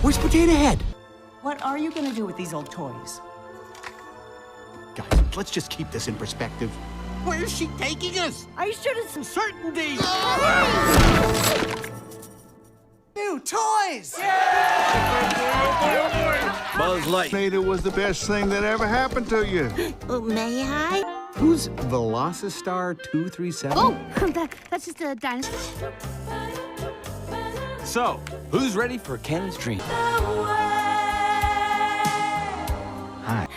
Where's Potato Head? What are you gonna do with these old toys? Guys, let's just keep this in perspective. Where's she taking us? I should have some Certainty! new toys! Buzz Lightyear Was the best thing that ever happened to you. May I? Who's Velocistar 237? Oh, that's just a dinosaur. So, who's ready for Ken's dream? Hi.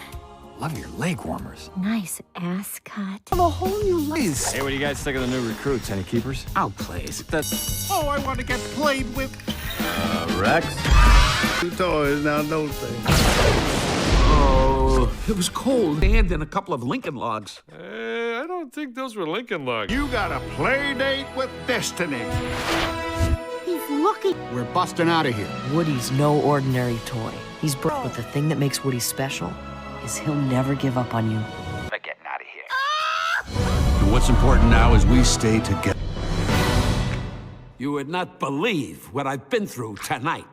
Love your leg warmers. Nice ass cut. I'm a whole new life. Hey, what do you guys think of the new recruits? Any keepers? I'll please. That's Oh, I want to get played with. Rex. Two toys, now don't they? Oh, it was cold and in a couple of Lincoln logs. I don't think those were Lincoln Logs. You got a play date with destiny. He's looking. We're busting out of here. Woody's no ordinary toy. He's but the thing that makes Woody special is he'll never give up on you. We're getting out of here. And what's important now is we stay together. You would not believe what I've been through tonight.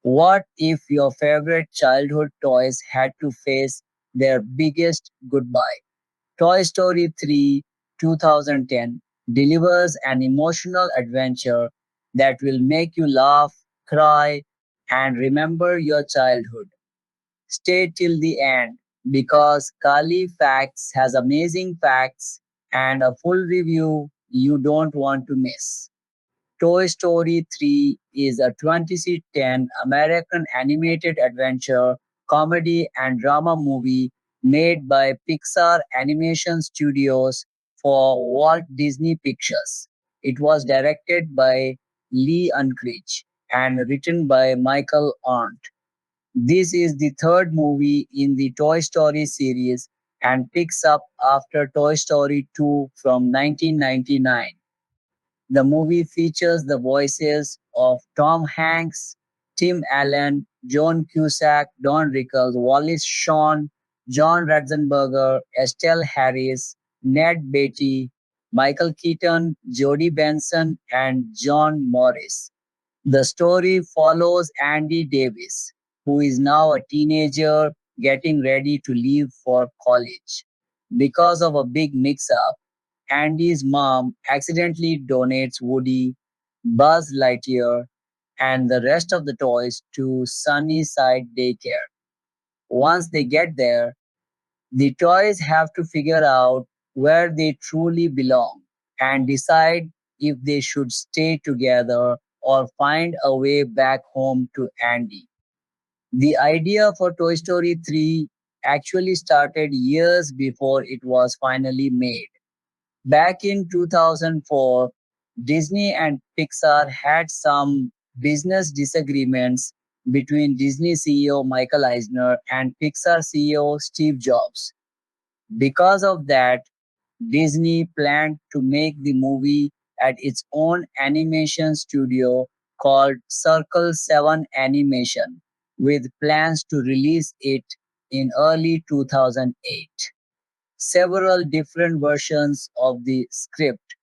What if your favorite childhood toys had to face their biggest goodbye? Toy Story 3 2010 delivers an emotional adventure that will make you laugh, cry, and remember your childhood. Stay till the end because Kali Facts has amazing facts and a full review you don't want to miss. Toy Story 3 is a 2010 American animated adventure, comedy, and drama movie made by Pixar Animation Studios for Walt Disney Pictures. It was directed by Lee Unkrich and written by Michael Arndt. This is the third movie in the Toy Story series and picks up after Toy Story 2 from 1999. The movie features the voices of Tom Hanks, Tim Allen, Joan Cusack, Don Rickles, Wallace Shawn, John Ratzenberger, Estelle Harris, Ned Beatty, Michael Keaton, Jodie Benson, and John Morris. The story follows Andy Davis, who is now a teenager getting ready to leave for college. Because of a big mix-up, Andy's mom accidentally donates Woody, Buzz Lightyear, and the rest of the toys to Sunnyside Daycare. Once they get there, the toys have to figure out where they truly belong and decide if they should stay together or find a way back home to Andy. The idea for Toy Story 3 actually started years before it was finally made. Back in 2004, Disney and Pixar had some business disagreements between Disney CEO Michael Eisner and Pixar CEO Steve Jobs. Because of that, Disney planned to make the movie at its own animation studio called Circle 7 Animation, with plans to release it in early 2008. Several different versions of the script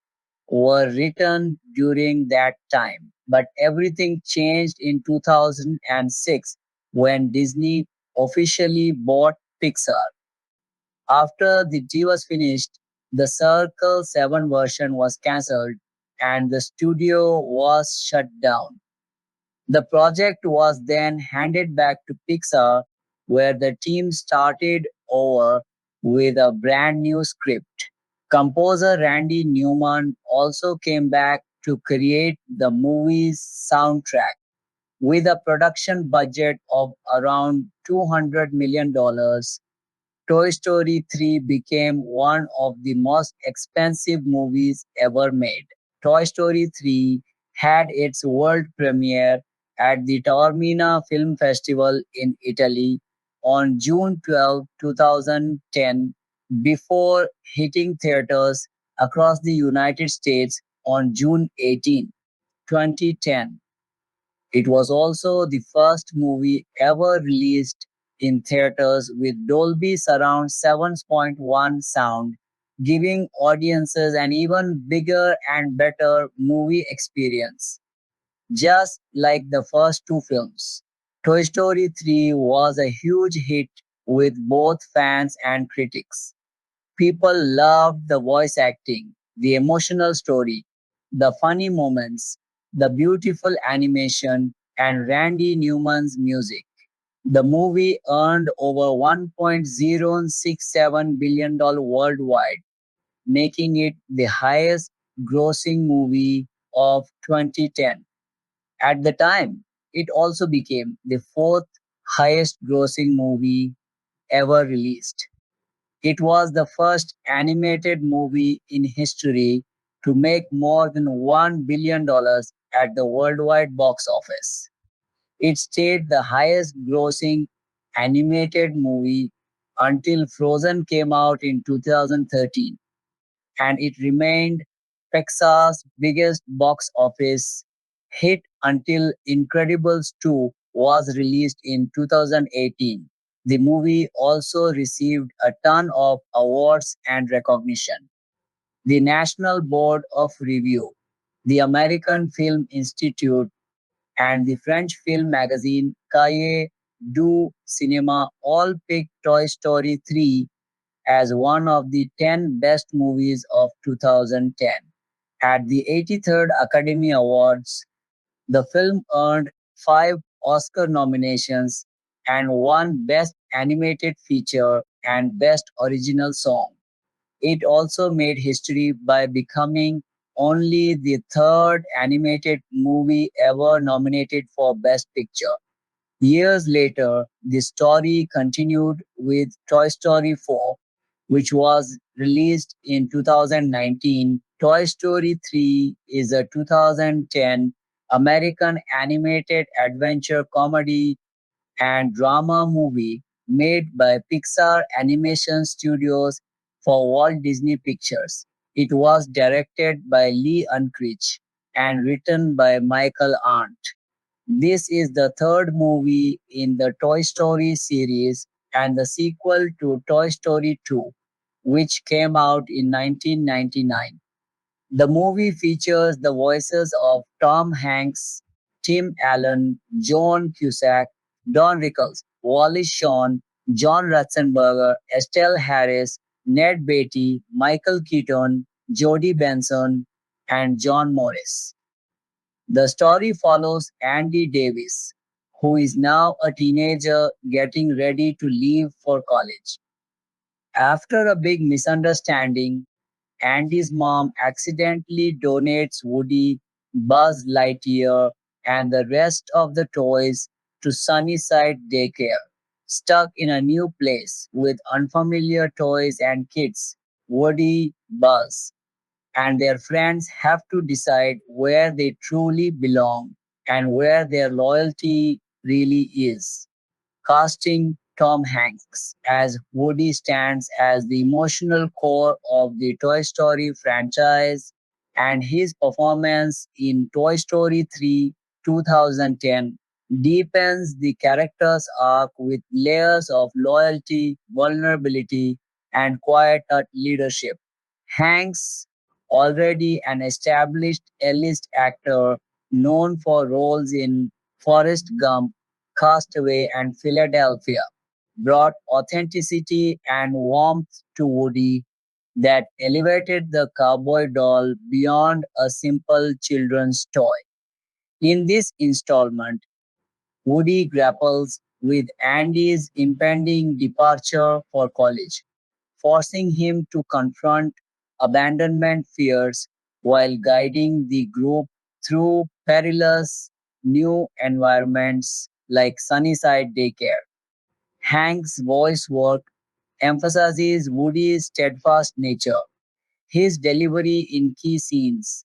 were written during that time, but everything changed in 2006 when Disney officially bought Pixar. After the deal was finished, the Circle 7 version was cancelled and the studio was shut down. The project was then handed back to Pixar, where the team started over with a brand new script. Composer Randy Newman also came back to create the movie's soundtrack. With a production budget of around $200 million, Toy Story 3 became one of the most expensive movies ever made. Toy Story 3 had its world premiere at the Taormina Film Festival in Italy on June 12, 2010, before hitting theaters across the United States on June 18, 2010. It was also the first movie ever released in theaters with Dolby Surround 7.1 sound, giving audiences an even bigger and better movie experience. Just like the first two films, Toy Story 3 was a huge hit with both fans and critics. People loved the voice acting, the emotional story, the funny moments, the beautiful animation, and Randy Newman's music. The movie earned over $1.067 billion worldwide, making it the highest grossing movie of 2010. At the time, it also became the fourth highest grossing movie ever released. It was the first animated movie in history to make more than $1 billion at the worldwide box office. It stayed the highest grossing animated movie until Frozen came out in 2013, and it remained Pixar's biggest box office hit until Incredibles 2 was released in 2018. The movie also received a ton of awards and recognition. The National Board of Review, the American Film Institute, and the French film magazine Cahiers du Cinéma all picked Toy Story 3 as one of the 10 best movies of 2010. At the 83rd Academy Awards, the film earned 5 Oscar nominations and won Best Animated Feature and Best Original Song. It also made history by becoming only the third animated movie ever nominated for Best Picture. Years later, the story continued with Toy Story 4, which was released in 2019. Toy Story 3 is a 2010 American animated adventure comedy and drama movie made by Pixar Animation Studios for Walt Disney Pictures. It was directed by Lee Unkrich and written by Michael Arndt. This is the third movie in the Toy Story series and the sequel to Toy Story 2, which came out in 1999. The movie features the voices of Tom Hanks, Tim Allen, Joan Cusack, Don Rickles, Wallace Shawn, John Ratzenberger, Estelle Harris, Ned Beatty, Michael Keaton, Jodie Benson, and John Morris. The story follows Andy Davis, who is now a teenager getting ready to leave for college. After a big misunderstanding, Andy's mom accidentally donates Woody, Buzz Lightyear, and the rest of the toys to Sunnyside Daycare. Stuck in a new place with unfamiliar toys and kids, Woody, Buzz, and their friends have to decide where they truly belong and where their loyalty really is. Casting Tom Hanks as Woody stands as the emotional core of the Toy Story franchise, and his performance in Toy Story 3 2010 deepens the character's arc with layers of loyalty, vulnerability, and quiet leadership. Hanks, already an established A-list actor known for roles in Forrest Gump, Castaway, and Philadelphia, brought authenticity and warmth to Woody that elevated the cowboy doll beyond a simple children's toy. In this installment, Woody grapples with Andy's impending departure for college, forcing him to confront abandonment fears while guiding the group through perilous new environments like Sunnyside Daycare. Hank's voice work emphasizes Woody's steadfast nature, his delivery in key scenes,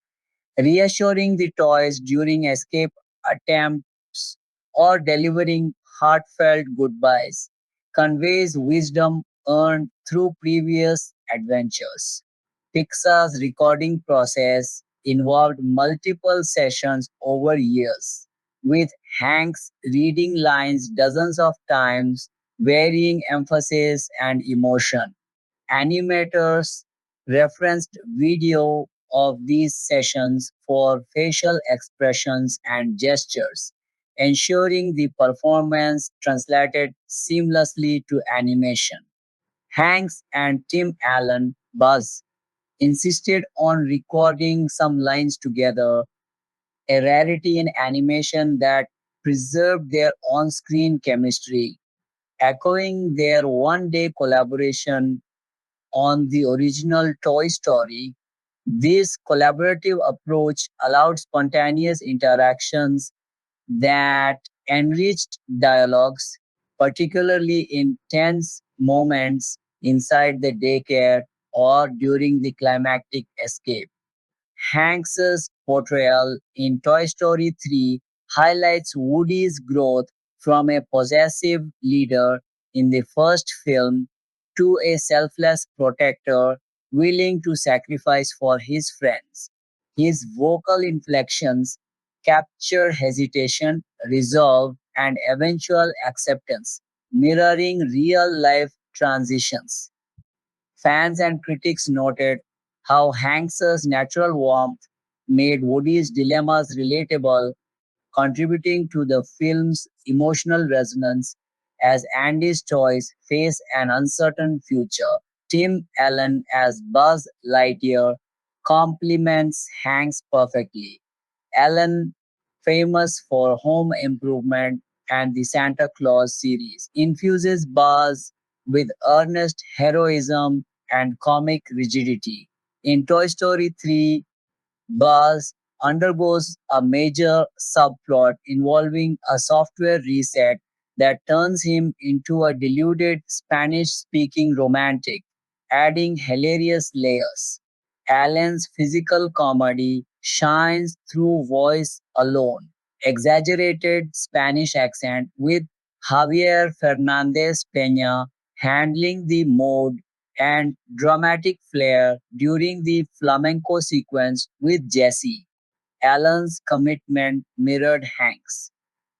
reassuring the toys during escape attempts, or delivering heartfelt goodbyes, conveys wisdom earned through previous adventures. Pixar's recording process involved multiple sessions over years, with Hanks reading lines dozens of times, varying emphasis and emotion. Animators referenced video of these sessions for facial expressions and gestures, ensuring the performance translated seamlessly to animation. Hanks and Tim Allen, Buzz, insisted on recording some lines together, a rarity in animation that preserved their on screen chemistry, echoing their one day collaboration on the original Toy Story. This collaborative approach allowed spontaneous interactions that enriched dialogues, particularly in tense moments inside the daycare or during the climactic escape. Hanks's portrayal in Toy Story 3 highlights Woody's growth from a possessive leader in the first film to a selfless protector willing to sacrifice for his friends. His vocal inflections capture hesitation, resolve, and eventual acceptance, mirroring real life transitions. Fans and critics noted how Hanks's natural warmth made Woody's dilemmas relatable, contributing to the film's emotional resonance as Andy's toys face an uncertain future. Tim Allen as Buzz Lightyear complements Hanks perfectly. Allen, famous for Home Improvement and the Santa Claus series, infuses Buzz with earnest heroism and comic rigidity. In Toy Story 3, Buzz undergoes a major subplot involving a software reset that turns him into a deluded Spanish speaking romantic, adding hilarious layers. Allen's physical comedy shines through voice alone, exaggerated Spanish accent with Javier Fernandez Peña handling the mode and dramatic flair during the flamenco sequence with Jesse. Allen's commitment mirrored Hanks.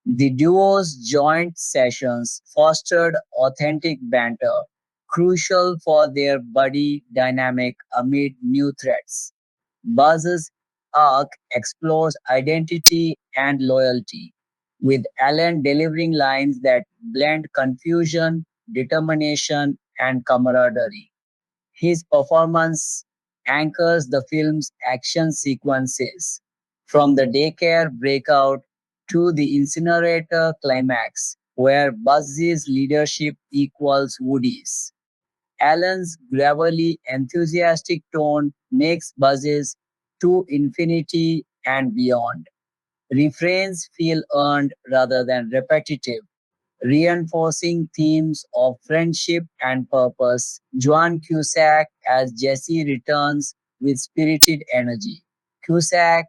The duo's joint sessions fostered authentic banter, crucial for their buddy dynamic amid new threats. Buzz's arc explores identity and loyalty, with Allen delivering lines that blend confusion, determination, and camaraderie. His performance anchors the film's action sequences, from the daycare breakout to the incinerator climax, where Buzz's leadership equals Woody's. Allen's gravelly, enthusiastic tone makes Buzz's to infinity and beyond. Refrains feel earned rather than repetitive, reinforcing themes of friendship and purpose. Joan Cusack as Jessie returns with spirited energy. Cusack,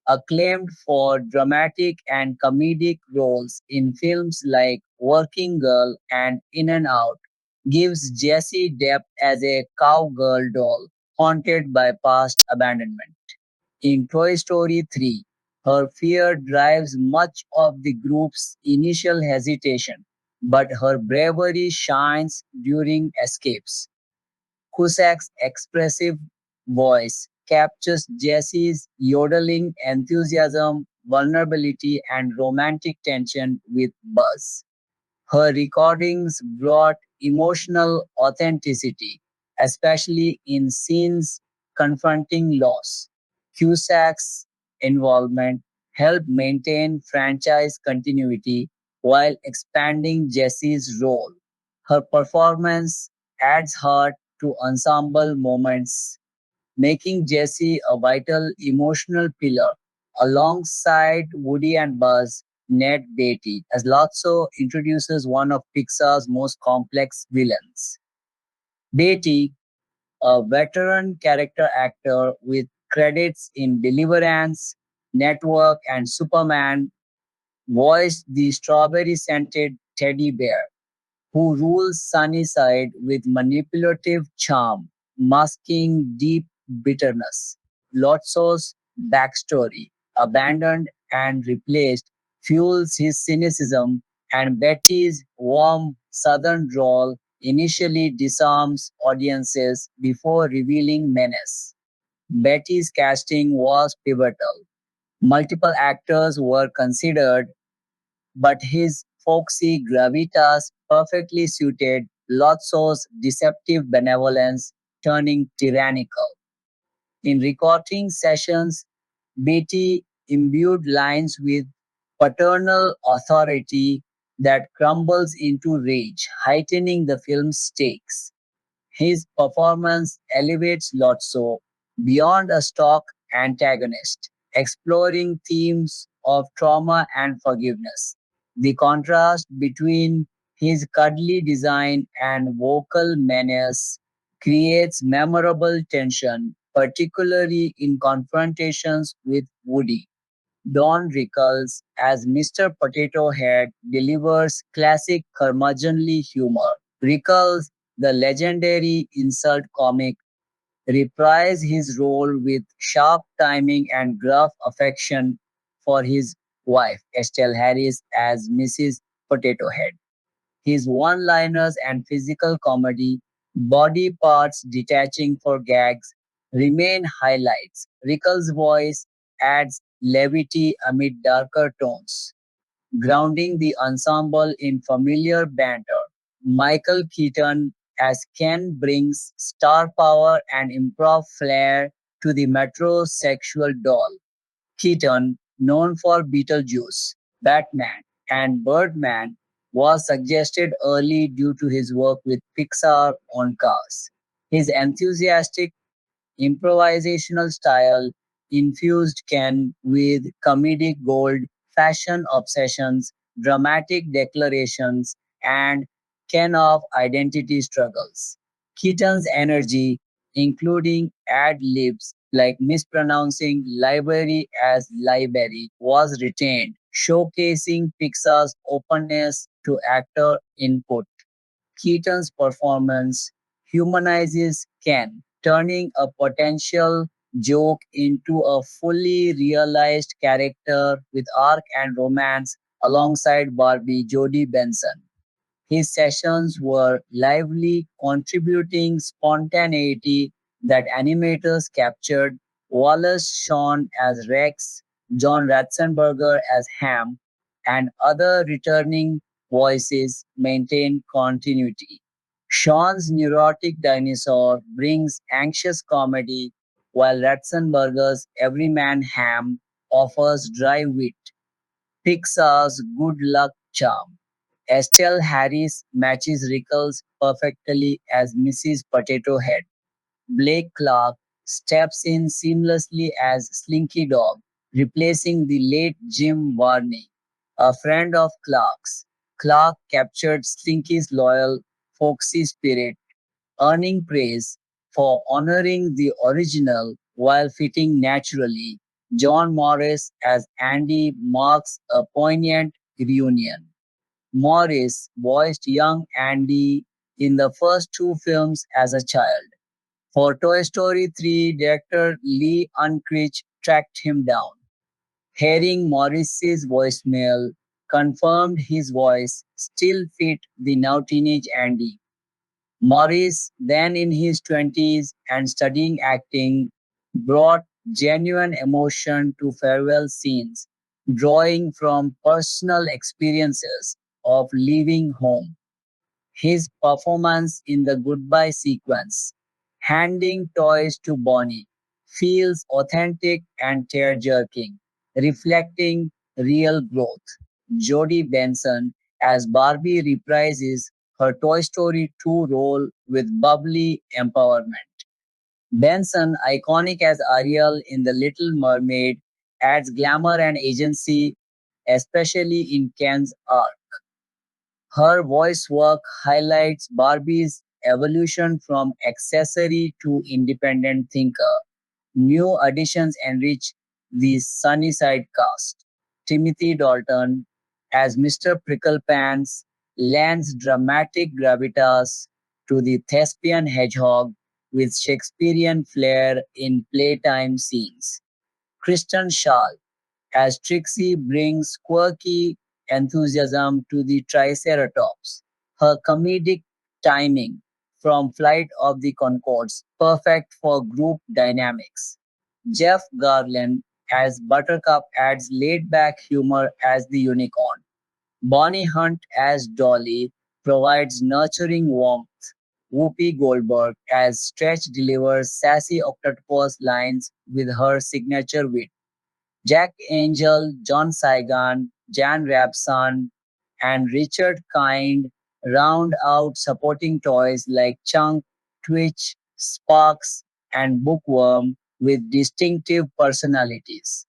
acclaimed for dramatic and comedic roles in films like Working Girl and In and Out, gives Jessie depth as a cowgirl doll haunted by past abandonment. In Toy Story 3, her fear drives much of the group's initial hesitation, but her bravery shines during escapes. Cusack's expressive voice captures Jessie's yodeling enthusiasm, vulnerability, and romantic tension with Buzz. Her recordings brought emotional authenticity, especially in scenes confronting loss. Cusack's involvement helped maintain franchise continuity while expanding Jessie's role. Her performance adds heart to ensemble moments, making Jessie a vital emotional pillar. Alongside Woody and Buzz, Ned Beatty, as Lotso introduces one of Pixar's most complex villains. Beatty, a veteran character actor with credits in Deliverance, Network, and Superman, voiced the strawberry scented teddy bear who rules Sunnyside with manipulative charm, masking deep bitterness. Lotso's backstory, abandoned and replaced, fuels his cynicism, and Betty's warm southern drawl initially disarms audiences before revealing menace. Betty's casting was pivotal. Multiple actors were considered, but his folksy gravitas perfectly suited Lotso's deceptive benevolence, turning tyrannical. In recording sessions, Beatty imbued lines with paternal authority that crumbles into rage, heightening the film's stakes. His performance elevates Lotso beyond a stock antagonist, exploring themes of trauma and forgiveness. The contrast between his cuddly design and vocal menace creates memorable tension, particularly in confrontations with Woody. Don Rickles as Mr. Potato Head delivers classic curmudgeonly humor. Rickles, the legendary insult comic, reprised his role with sharp timing and gruff affection for his wife, Estelle Harris, as Mrs. Potato Head. His one liners and physical comedy, body parts detaching for gags, remain highlights. Rickles' voice adds levity amid darker tones, grounding the ensemble in familiar banter. Michael Keaton as Ken brings star power and improv flair to the metrosexual doll. Keaton, known for Beetlejuice, Batman, and Birdman, was suggested early due to his work with Pixar on Cars. His enthusiastic improvisational style infused Ken with comedic gold, fashion obsessions, dramatic declarations, and Ken of identity struggles. Keaton's energy, including ad libs like mispronouncing library as library, was retained, showcasing Pixar's openness to actor input. Keaton's performance humanizes Ken, turning a potential joke into a fully realized character with arc and romance alongside Barbie Jodie Benson. His sessions were lively, contributing spontaneity that animators captured. Wallace Shawn as Rex, John Ratzenberger as Ham, and other returning voices maintain continuity. Shawn's neurotic dinosaur brings anxious comedy, while Ratzenberger's everyman Ham offers dry wit. Pixar's good luck charm. Estelle Harris matches Rickles perfectly as Mrs. Potato Head. Blake Clark steps in seamlessly as Slinky Dog, replacing the late Jim Varney, a friend of Clark's. Clark captured Slinky's loyal, folksy spirit, earning praise for honoring the original while fitting naturally. John Morris as Andy marks a poignant reunion. Morris voiced young Andy in the first two films as a child. For Toy Story 3, director Lee Unkrich tracked him down. Hearing Morris's voicemail confirmed his voice still fit the now teenage Andy. Morris, then in his 20s and studying acting, brought genuine emotion to farewell scenes, drawing from personal experiences of leaving home. His performance in the goodbye sequence, handing toys to Bonnie, feels authentic and tear jerking. reflecting real growth. Jodie Benson as Barbie reprises her Toy Story 2 role with bubbly empowerment. Benson, iconic as Ariel in The Little Mermaid, adds glamour and agency, especially in Ken's arc. Her voice work highlights Barbie's evolution from accessory to independent thinker. New additions enrich the Sunnyside cast. Timothy Dalton as Mr. Pricklepants lends dramatic gravitas to the thespian hedgehog with Shakespearean flair in playtime scenes. Kristen Schaal as Trixie brings quirky enthusiasm to the Triceratops. Her comedic timing from Flight of the Conchords perfect for group dynamics. Jeff Garlin as Buttercup adds laid-back humor as the unicorn. Bonnie Hunt as Dolly provides nurturing warmth. Whoopi Goldberg as Stretch delivers sassy octopus lines with her signature wit. Jack Angel, John Saigon, Jan Rabson, and Richard Kind round out supporting toys like Chunk, Twitch, Sparks, and Bookworm with distinctive personalities.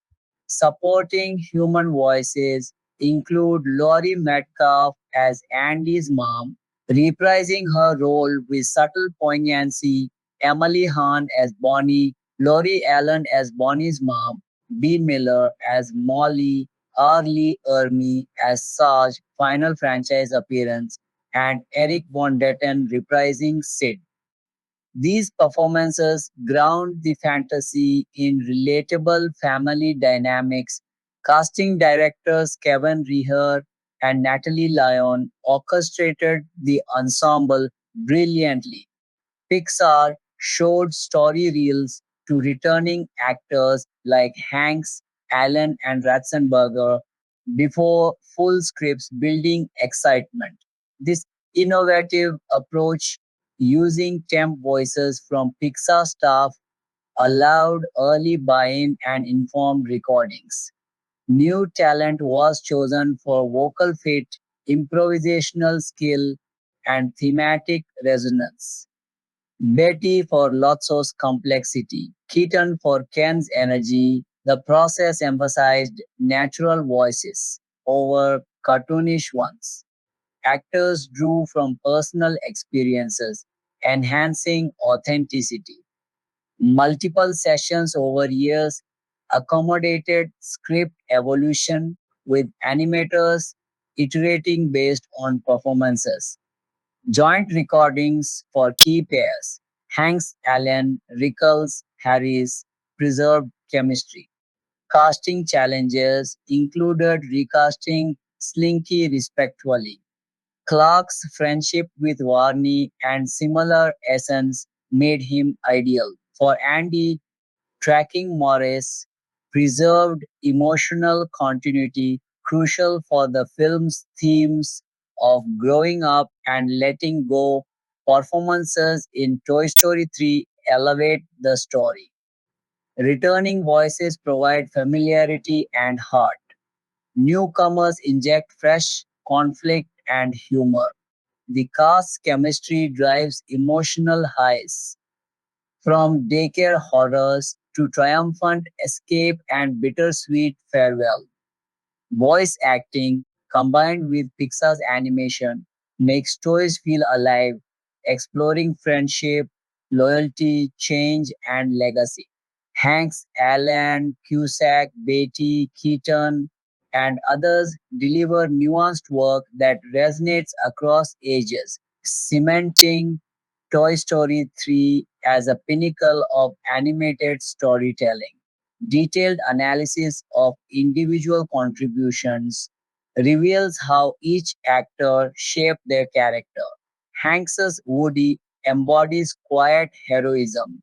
Supporting human voices include Laurie Metcalf as Andy's mom, reprising her role with subtle poignancy, Emily Hahn as Bonnie, Laurie Allen as Bonnie's mom, B. Miller as Molly, R. Lee Ermey as Sarge, final franchise appearance, and Eric Von Detten reprising Sid. These performances ground the fantasy in relatable family dynamics. Casting directors Kevin Reher and Natalie Lyon orchestrated the ensemble brilliantly. Pixar showed story reels to returning actors like Hanks, Allen, and Ratzenberger before full scripts building excitement. This innovative approach using temp voices from Pixar staff allowed early buy-in and informed recordings. New talent was chosen for vocal fit, improvisational skill, and thematic resonance. Betty for Lotso's complexity, Keaton for Ken's energy. The process emphasized natural voices over cartoonish ones. Actors drew from personal experiences, enhancing authenticity. Multiple sessions over years accommodated script evolution with animators iterating based on performances. Joint recordings for key pairs, Hanks, Allen, Rickles, Harris, preserved chemistry. Casting challenges included recasting Slinky respectfully. Clark's friendship with Varney and similar essence made him ideal. For Andy, tracking Morris preserved emotional continuity crucial for the film's themes of growing up and letting go. Performances in Toy Story 3 elevate the story. Returning voices provide familiarity and heart. Newcomers inject fresh conflict and humor. The cast's chemistry drives emotional highs, from daycare horrors to triumphant escape and bittersweet farewell. Voice acting, combined with Pixar's animation, makes toys feel alive, exploring friendship, loyalty, change, and legacy. Hanks, Allen, Cusack, Beatty, Keaton, and others deliver nuanced work that resonates across ages, cementing Toy Story 3 as a pinnacle of animated storytelling. Detailed analysis of individual contributions reveals how each actor shaped their character. Hanks's Woody embodies quiet heroism,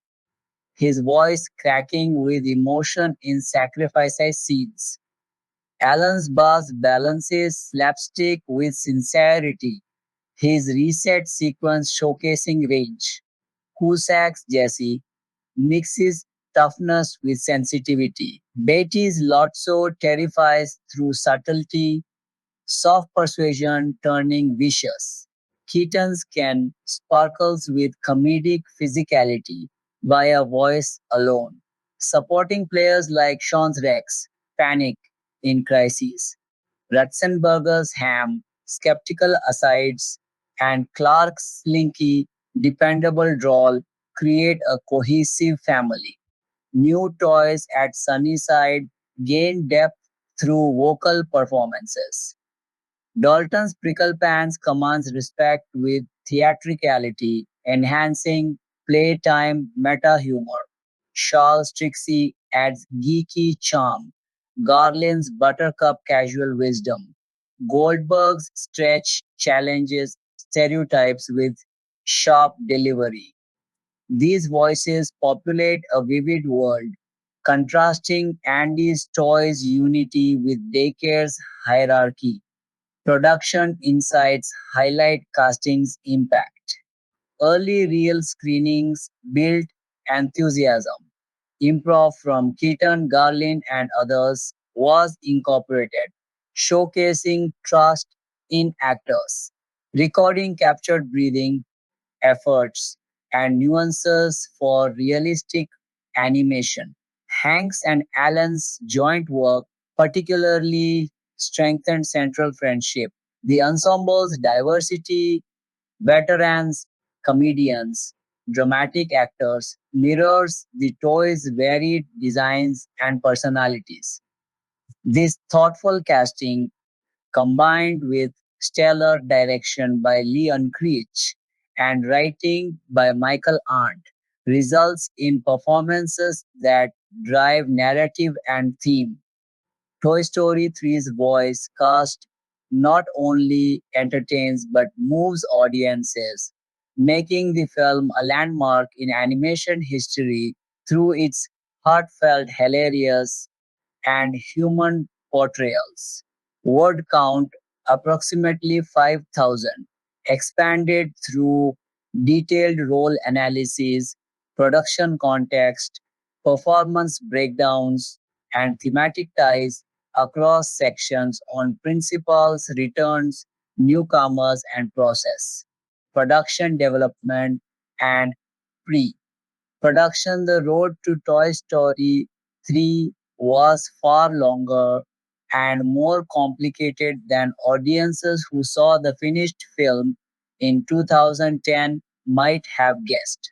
his voice cracking with emotion in sacrifice scenes. Alan's bass balances slapstick with sincerity, his reset sequence showcasing range. Cusack's Jesse mixes toughness with sensitivity. Betty's Lotso terrifies through subtlety, soft persuasion turning vicious. Keaton's Ken sparkles with comedic physicality via voice alone. Supporting players like Sean's Rex, panic in crises. Ratzenberger's ham, skeptical asides, and Clark's slinky, dependable drawl create a cohesive family. New toys at Sunnyside gain depth through vocal performances. Dalton's Prickle Pants commands respect with theatricality, enhancing playtime meta humor. Shaw's Trixie adds geeky charm. Garland's Buttercup casual wisdom. Goldberg's Stretch challenges stereotypes with sharp delivery. These voices populate a vivid world, contrasting Andy's toys' unity with Daycare's hierarchy. Production insights highlight casting's impact. Early real screenings built enthusiasm. Improv from Keaton, Garland, and others was incorporated, showcasing trust in actors. Recording captured breathing, efforts, and nuances for realistic animation. Hanks and Allen's joint work particularly strengthened central friendship. The ensemble's diversity, veterans, comedians, dramatic actors, mirrors the toys' varied designs and personalities. This thoughtful casting, combined with stellar direction by Leon Creech and writing by Michael Arndt, results in performances that drive narrative and theme. Toy Story 3's voice cast not only entertains but moves audiences, making the film a landmark in animation history through its heartfelt, hilarious, and human portrayals. Word count approximately 5,000, expanded through detailed role analysis, production context, performance breakdowns, and thematic ties across sections on principals, returns, newcomers, and process, production development, and pre production. The road to Toy Story 3 was far longer and more complicated than audiences who saw the finished film in 2010 might have guessed.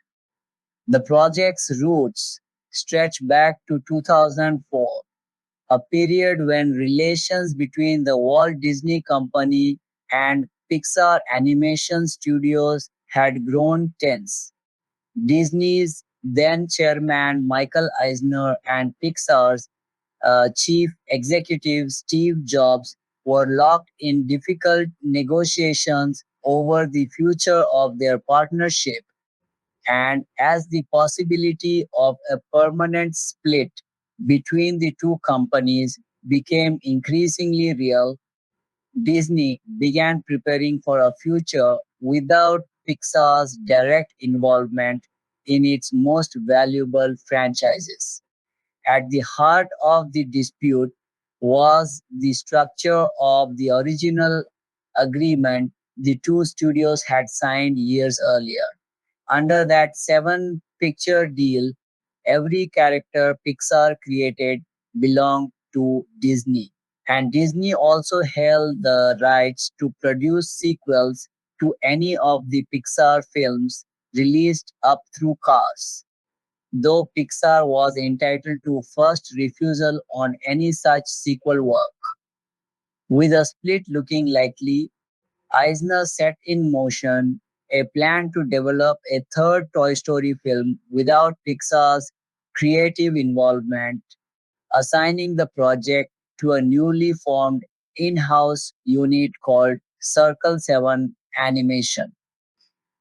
The project's roots stretch back to 2004, a period when relations between the Walt Disney Company and Pixar Animation Studios had grown tense. Disney's then chairman Michael Eisner and Pixar's chief executive Steve Jobs were locked in difficult negotiations over the future of their partnership. And as the possibility of a permanent split between the two companies became increasingly real, Disney began preparing for a future without Pixar's direct involvement in its most valuable franchises. At the heart of the dispute was the structure of the original agreement the two studios had signed years earlier. Under that seven picture deal, every character Pixar created belonged to Disney. And Disney also held the rights to produce sequels to any of the Pixar films released up through Cars, though Pixar was entitled to first refusal on any such sequel work. With a split looking likely, Eisner set in motion a plan to develop a third Toy Story film without Pixar's creative involvement, assigning the project to a newly formed in-house unit called Circle 7 Animation.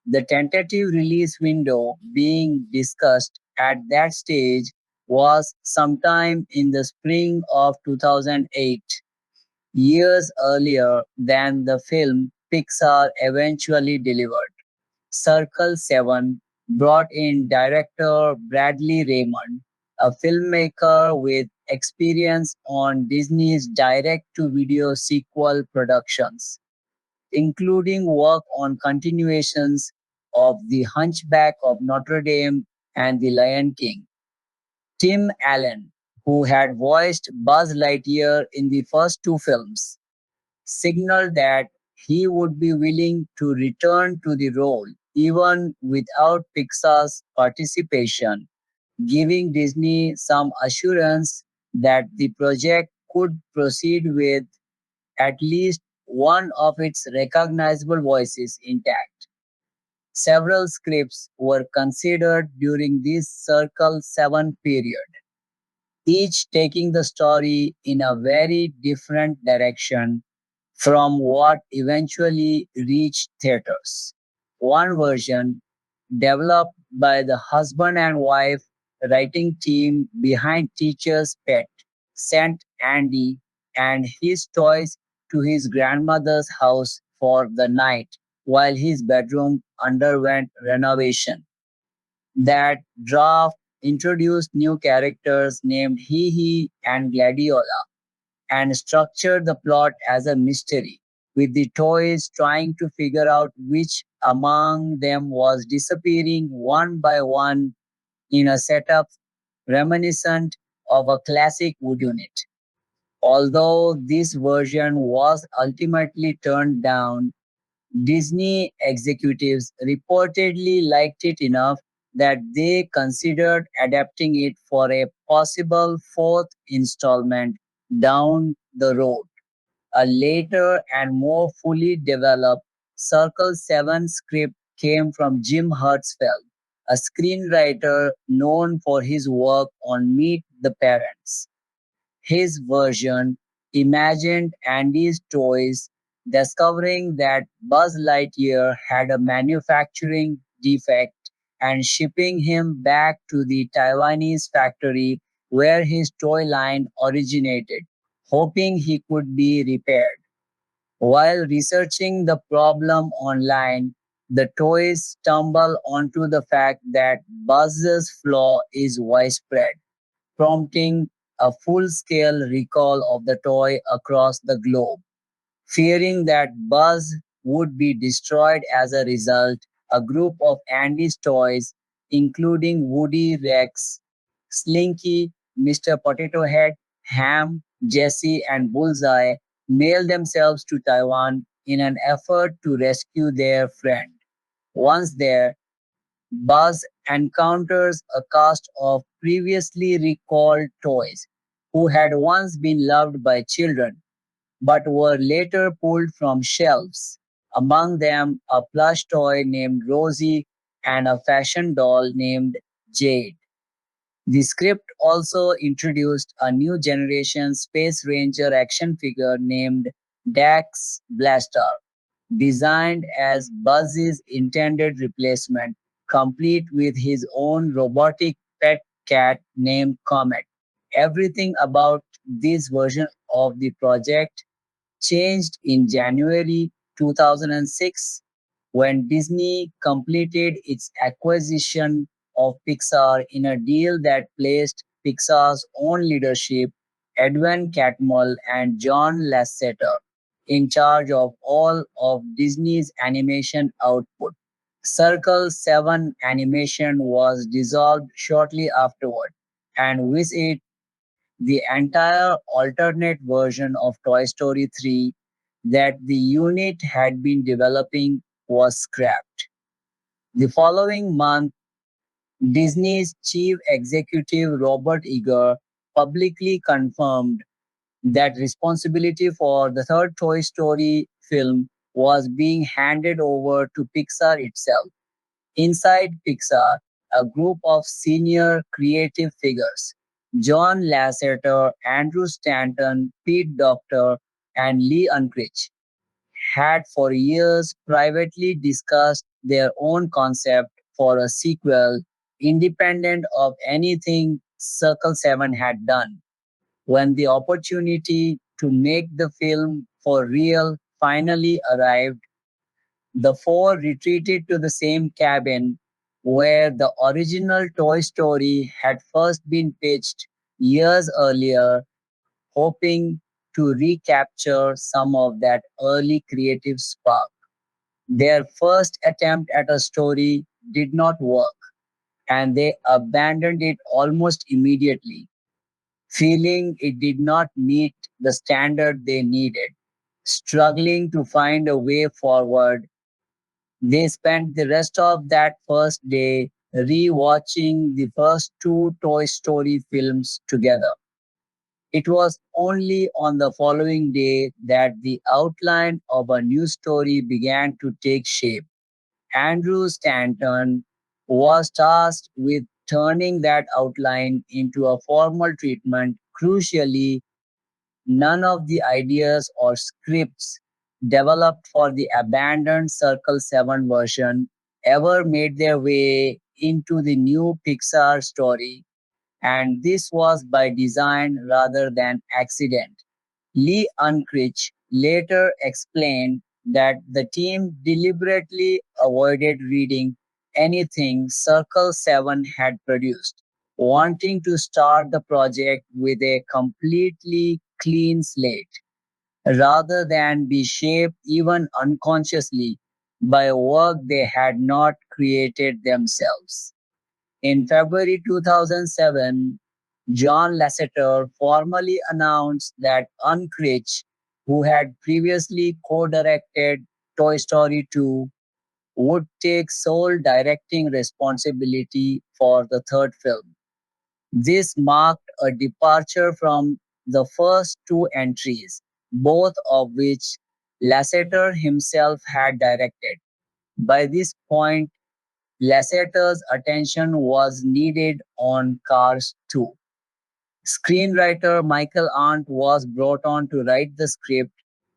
The tentative release window being discussed at that stage was sometime in the spring of 2008, years earlier than the film Pixar eventually delivered. Circle 7 brought in director Bradley Raymond, a filmmaker with experience on Disney's direct to video sequel productions, including work on continuations of The Hunchback of Notre Dame and The Lion King. Tim Allen, who had voiced Buzz Lightyear in the first two films, signaled that he would be willing to return to the role even without Pixar's participation, giving Disney some assurance that the project could proceed with at least one of its recognizable voices intact. Several scripts were considered during this Circle 7 period, each taking the story in a very different direction from what eventually reached theaters. One version, developed by the husband and wife writing team behind Teacher's Pet, sent Andy and his toys to his grandmother's house for the night while his bedroom underwent renovation. That draft introduced new characters named Hee Hee and Gladiola and structured the plot as a mystery, with the toys trying to figure out which among them was disappearing one by one in a setup reminiscent of a classic wood unit. Although this version was ultimately turned down, Disney executives reportedly liked it enough that they considered adapting it for a possible fourth installment down the road. A later and more fully developed Circle 7 script came from Jim Hertzfeld, a screenwriter known for his work on Meet the Parents. His version imagined Andy's toys discovering that Buzz Lightyear had a manufacturing defect and shipping him back to the Taiwanese factory where his toy line originated, hoping he could be repaired. While researching the problem online, the toys stumble onto the fact that Buzz's flaw is widespread, prompting a full scale recall of the toy across the globe. Fearing that Buzz would be destroyed as a result, a group of Andy's toys, including Woody Rex, Slinky, Mr. Potato Head, Ham, Jesse, and Bullseye, mail themselves to Taiwan in an effort to rescue their friend. Once there, Buzz encounters a cast of previously recalled toys who had once been loved by children but were later pulled from shelves. Among them, a plush toy named Rosie and a fashion doll named Jade. The script also introduced a new generation Space Ranger action figure named Dax Blaster, designed as Buzz's intended replacement, complete with his own robotic pet cat named Comet. Everything about this version of the project changed in January 2006 when Disney completed its acquisition of Pixar in a deal that placed Pixar's own leadership, Edwin Catmull and John Lasseter, in charge of all of Disney's animation output. Circle 7 animation was dissolved shortly afterward, and with it, the entire alternate version of Toy Story 3 that the unit had been developing was scrapped. The following month, Disney's chief executive Robert Iger publicly confirmed that responsibility for the third Toy Story film was being handed over to Pixar itself. Inside Pixar, a group of senior creative figures, John Lasseter, Andrew Stanton, Pete Docter, and Lee Unkrich, had for years privately discussed their own concept for a sequel independent of anything Circle 7 had done. When the opportunity to make the film for real finally arrived, the four retreated to the same cabin where the original Toy Story had first been pitched years earlier, hoping to recapture some of that early creative spark. Their first attempt at a story did not work, and they abandoned it almost immediately, feeling it did not meet the standard they needed. Struggling to find a way forward, they spent the rest of that first day re-watching the first two Toy Story films together. It was only on the following day that the outline of a new story began to take shape. Andrew Stanton was tasked with turning that outline into a formal treatment. Crucially, none of the ideas or scripts developed for the abandoned Circle 7 version ever made their way into the new Pixar story, and this was by design rather than accident. Lee Unkrich later explained that the team deliberately avoided reading anything Circle 7 had produced, wanting to start the project with a completely clean slate, rather than be shaped even unconsciously by work they had not created themselves. In February 2007, John Lasseter formally announced that Unkrich, who had previously co-directed Toy Story 2, would take sole directing responsibility for the third film. This marked a departure from the first two entries, both of which Lasseter himself had directed. By this point, Lasseter's attention was needed on Cars 2. Screenwriter Michael Arndt was brought on to write the script,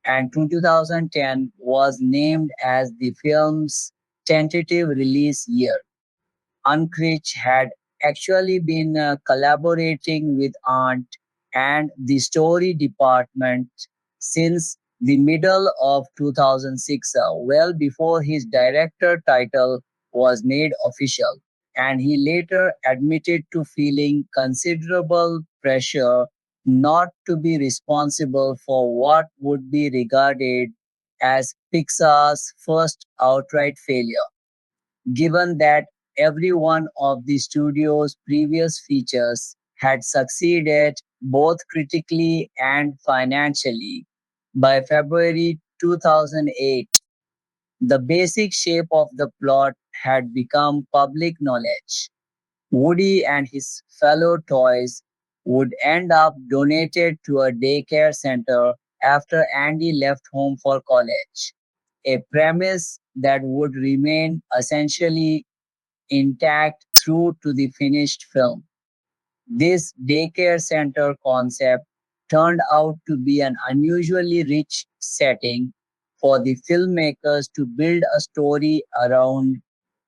and 2010 was named as the film's tentative release year. Unkrich had actually been collaborating with Arndt and the story department since the middle of 2006, well before his director title was made official, and he later admitted to feeling considerable pressure not to be responsible for what would be regarded as Pixar's first outright failure, given that every one of the studio's previous features had succeeded both critically and financially. By February 2008, the basic shape of the plot had become public knowledge. Woody and his fellow toys would end up donated to a daycare center after Andy left home for college, a premise that would remain essentially intact through to the finished film. This daycare center concept turned out to be an unusually rich setting for the filmmakers to build a story around,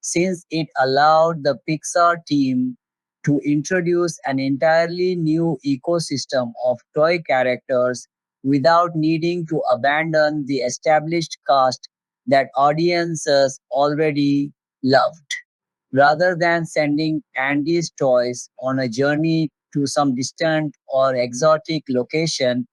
since it allowed the Pixar team to introduce an entirely new ecosystem of toy characters without needing to abandon the established cast that audiences already loved. Rather than sending Andy's toys on a journey to some distant or exotic location,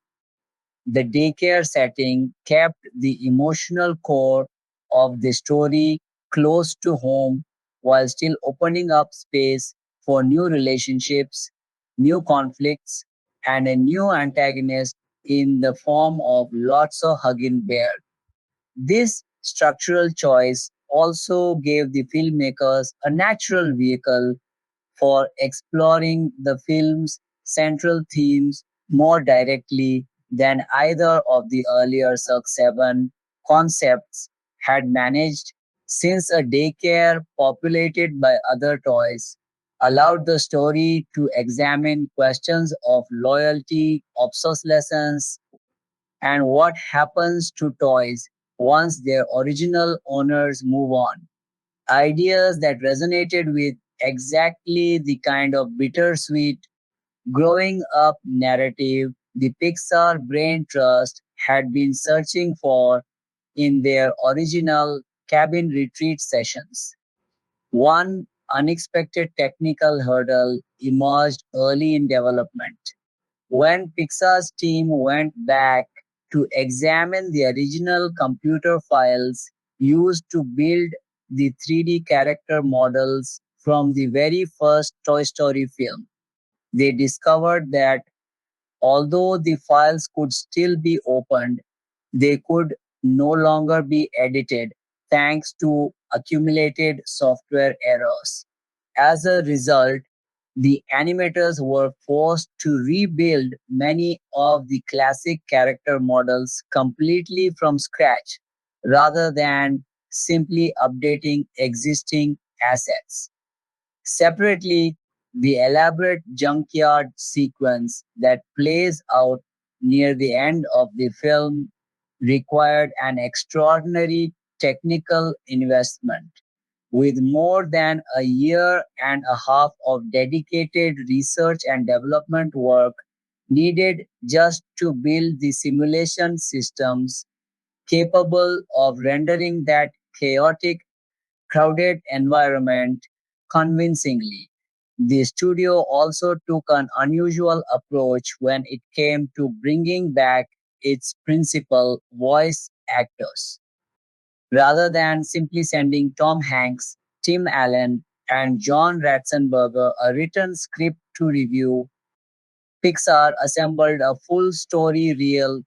the daycare setting kept the emotional core of the story close to home while still opening up space for new relationships, new conflicts, and a new antagonist in the form of Lotso Hugging Bear. This structural choice also gave the filmmakers a natural vehicle for exploring the film's central themes more directly than either of the earlier Cirque 7 concepts had managed, since a daycare populated by other toys allowed the story to examine questions of loyalty, obsolescence, and what happens to toys once their original owners move on. Ideas that resonated with exactly the kind of bittersweet growing up narrative the Pixar Brain Trust had been searching for in their original cabin retreat sessions. One unexpected technical hurdle emerged early in development. When Pixar's team went back to examine the original computer files used to build the 3D character models from the very first Toy Story film, they discovered that although the files could still be opened, they could no longer be edited thanks to accumulated software errors. As a result, the animators were forced to rebuild many of the classic character models completely from scratch rather than simply updating existing assets. Separately, the elaborate junkyard sequence that plays out near the end of the film required an extraordinary technical investment, with more than a year and a half of dedicated research and development work needed just to build the simulation systems capable of rendering that chaotic crowded environment convincingly. The studio also took an unusual approach when it came to bringing back its principal voice actors. Rather than simply sending Tom Hanks, Tim Allen, and John Ratzenberger a written script to review, Pixar assembled a full story reel,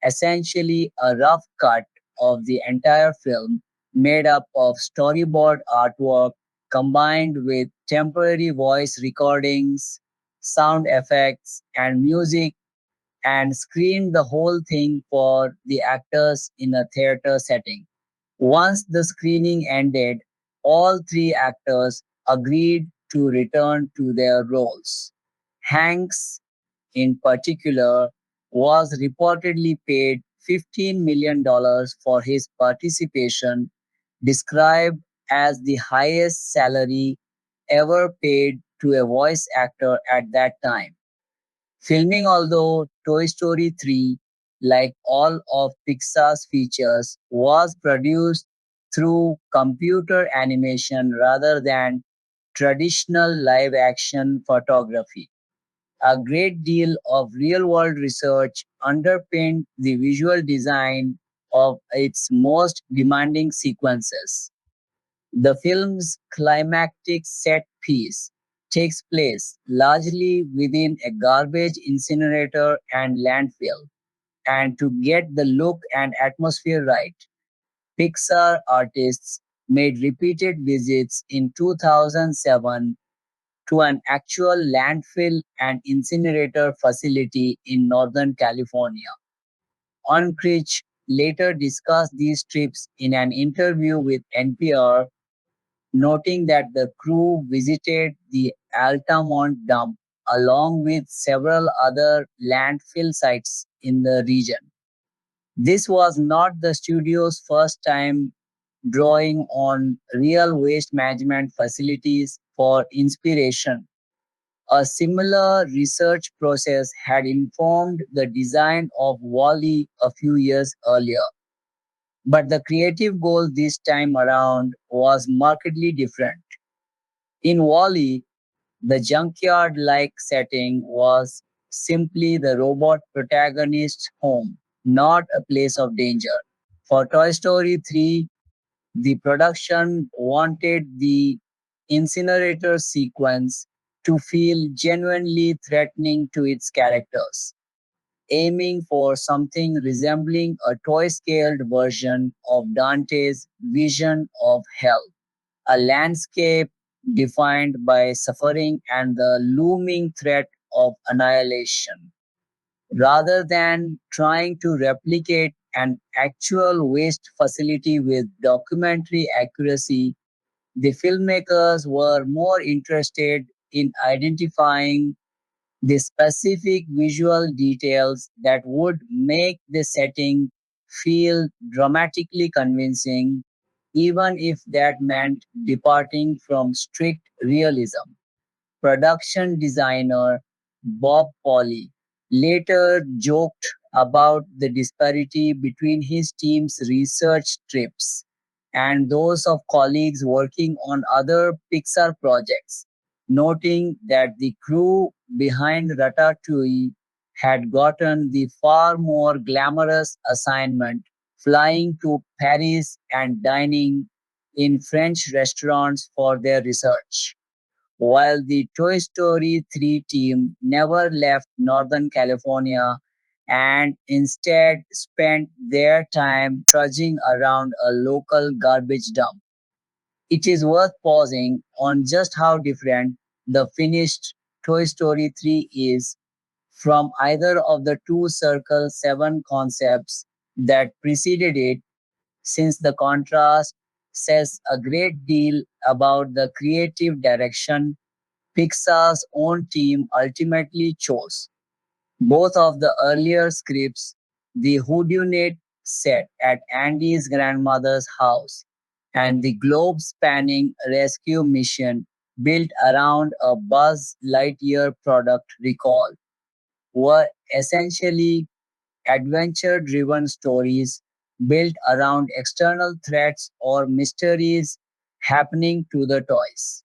essentially a rough cut of the entire film, made up of storyboard artwork combined with temporary voice recordings, sound effects, and music, and screened the whole thing for the actors in a theater setting. Once the screening ended, all three actors agreed to return to their roles. Hanks, in particular, was reportedly paid $15 million for his participation, described as the highest salary ever paid to a voice actor at that time. Filming, although Toy Story 3, like all of Pixar's features, was produced through computer animation rather than traditional live action photography. A great deal of real world research underpinned the visual design of its most demanding sequences. The film's climactic set piece takes place largely within a garbage incinerator and landfill, and to get the look and atmosphere right, Pixar artists made repeated visits in 2007 to an actual landfill and incinerator facility in Northern California. Unkrich later discussed these trips in an interview with NPR, noting that the crew visited the Altamont dump along with several other landfill sites in the region. This was not the studio's first time drawing on real waste management facilities for inspiration. A similar research process had informed the design of Wall-E a few years earlier. But the creative goal this time around was markedly different. In Wall-E, the junkyard-like setting was simply the robot protagonist's home, not a place of danger. For Toy Story 3, the production wanted the incinerator sequence to feel genuinely threatening to its characters, aiming for something resembling a toy-scaled version of Dante's vision of hell, a landscape defined by suffering and the looming threat of annihilation. Rather than trying to replicate an actual waste facility with documentary accuracy, the filmmakers were more interested in identifying the specific visual details that would make the setting feel dramatically convincing, even if that meant departing from strict realism. Production designer Bob Pauly later joked about the disparity between his team's research trips. and those of colleagues working on other Pixar projects, noting that the crew behind Ratatouille had gotten the far more glamorous assignment, flying to Paris and dining in French restaurants for their research. While the Toy Story 3 team never left Northern California and instead spent their time trudging around a local garbage dump. It is worth pausing on just how different the finished Toy Story 3 is from either of the two Circle 7 concepts that preceded it, since the contrast says a great deal about the creative direction Pixar's own team ultimately chose. Both of the earlier scripts, the whodunit set at Andy's grandmother's house and the globe-spanning rescue mission built around a Buzz Lightyear product recall, were essentially adventure-driven stories built around external threats or mysteries happening to the toys.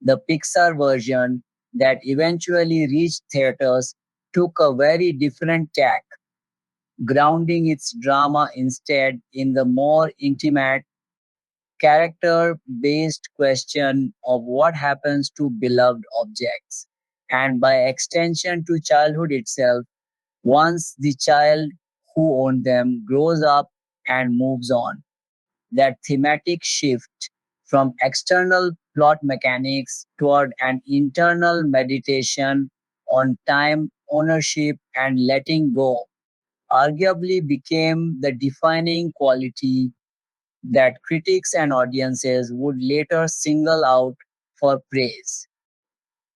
The Pixar version that eventually reached theaters took a very different tack, grounding its drama instead in the more intimate, character based question of what happens to beloved objects, and by extension to childhood itself, once the child who owned them grows up and moves on. That thematic shift from external plot mechanics toward an internal meditation on time, ownership, and letting go arguably became the defining quality that critics and audiences would later single out for praise.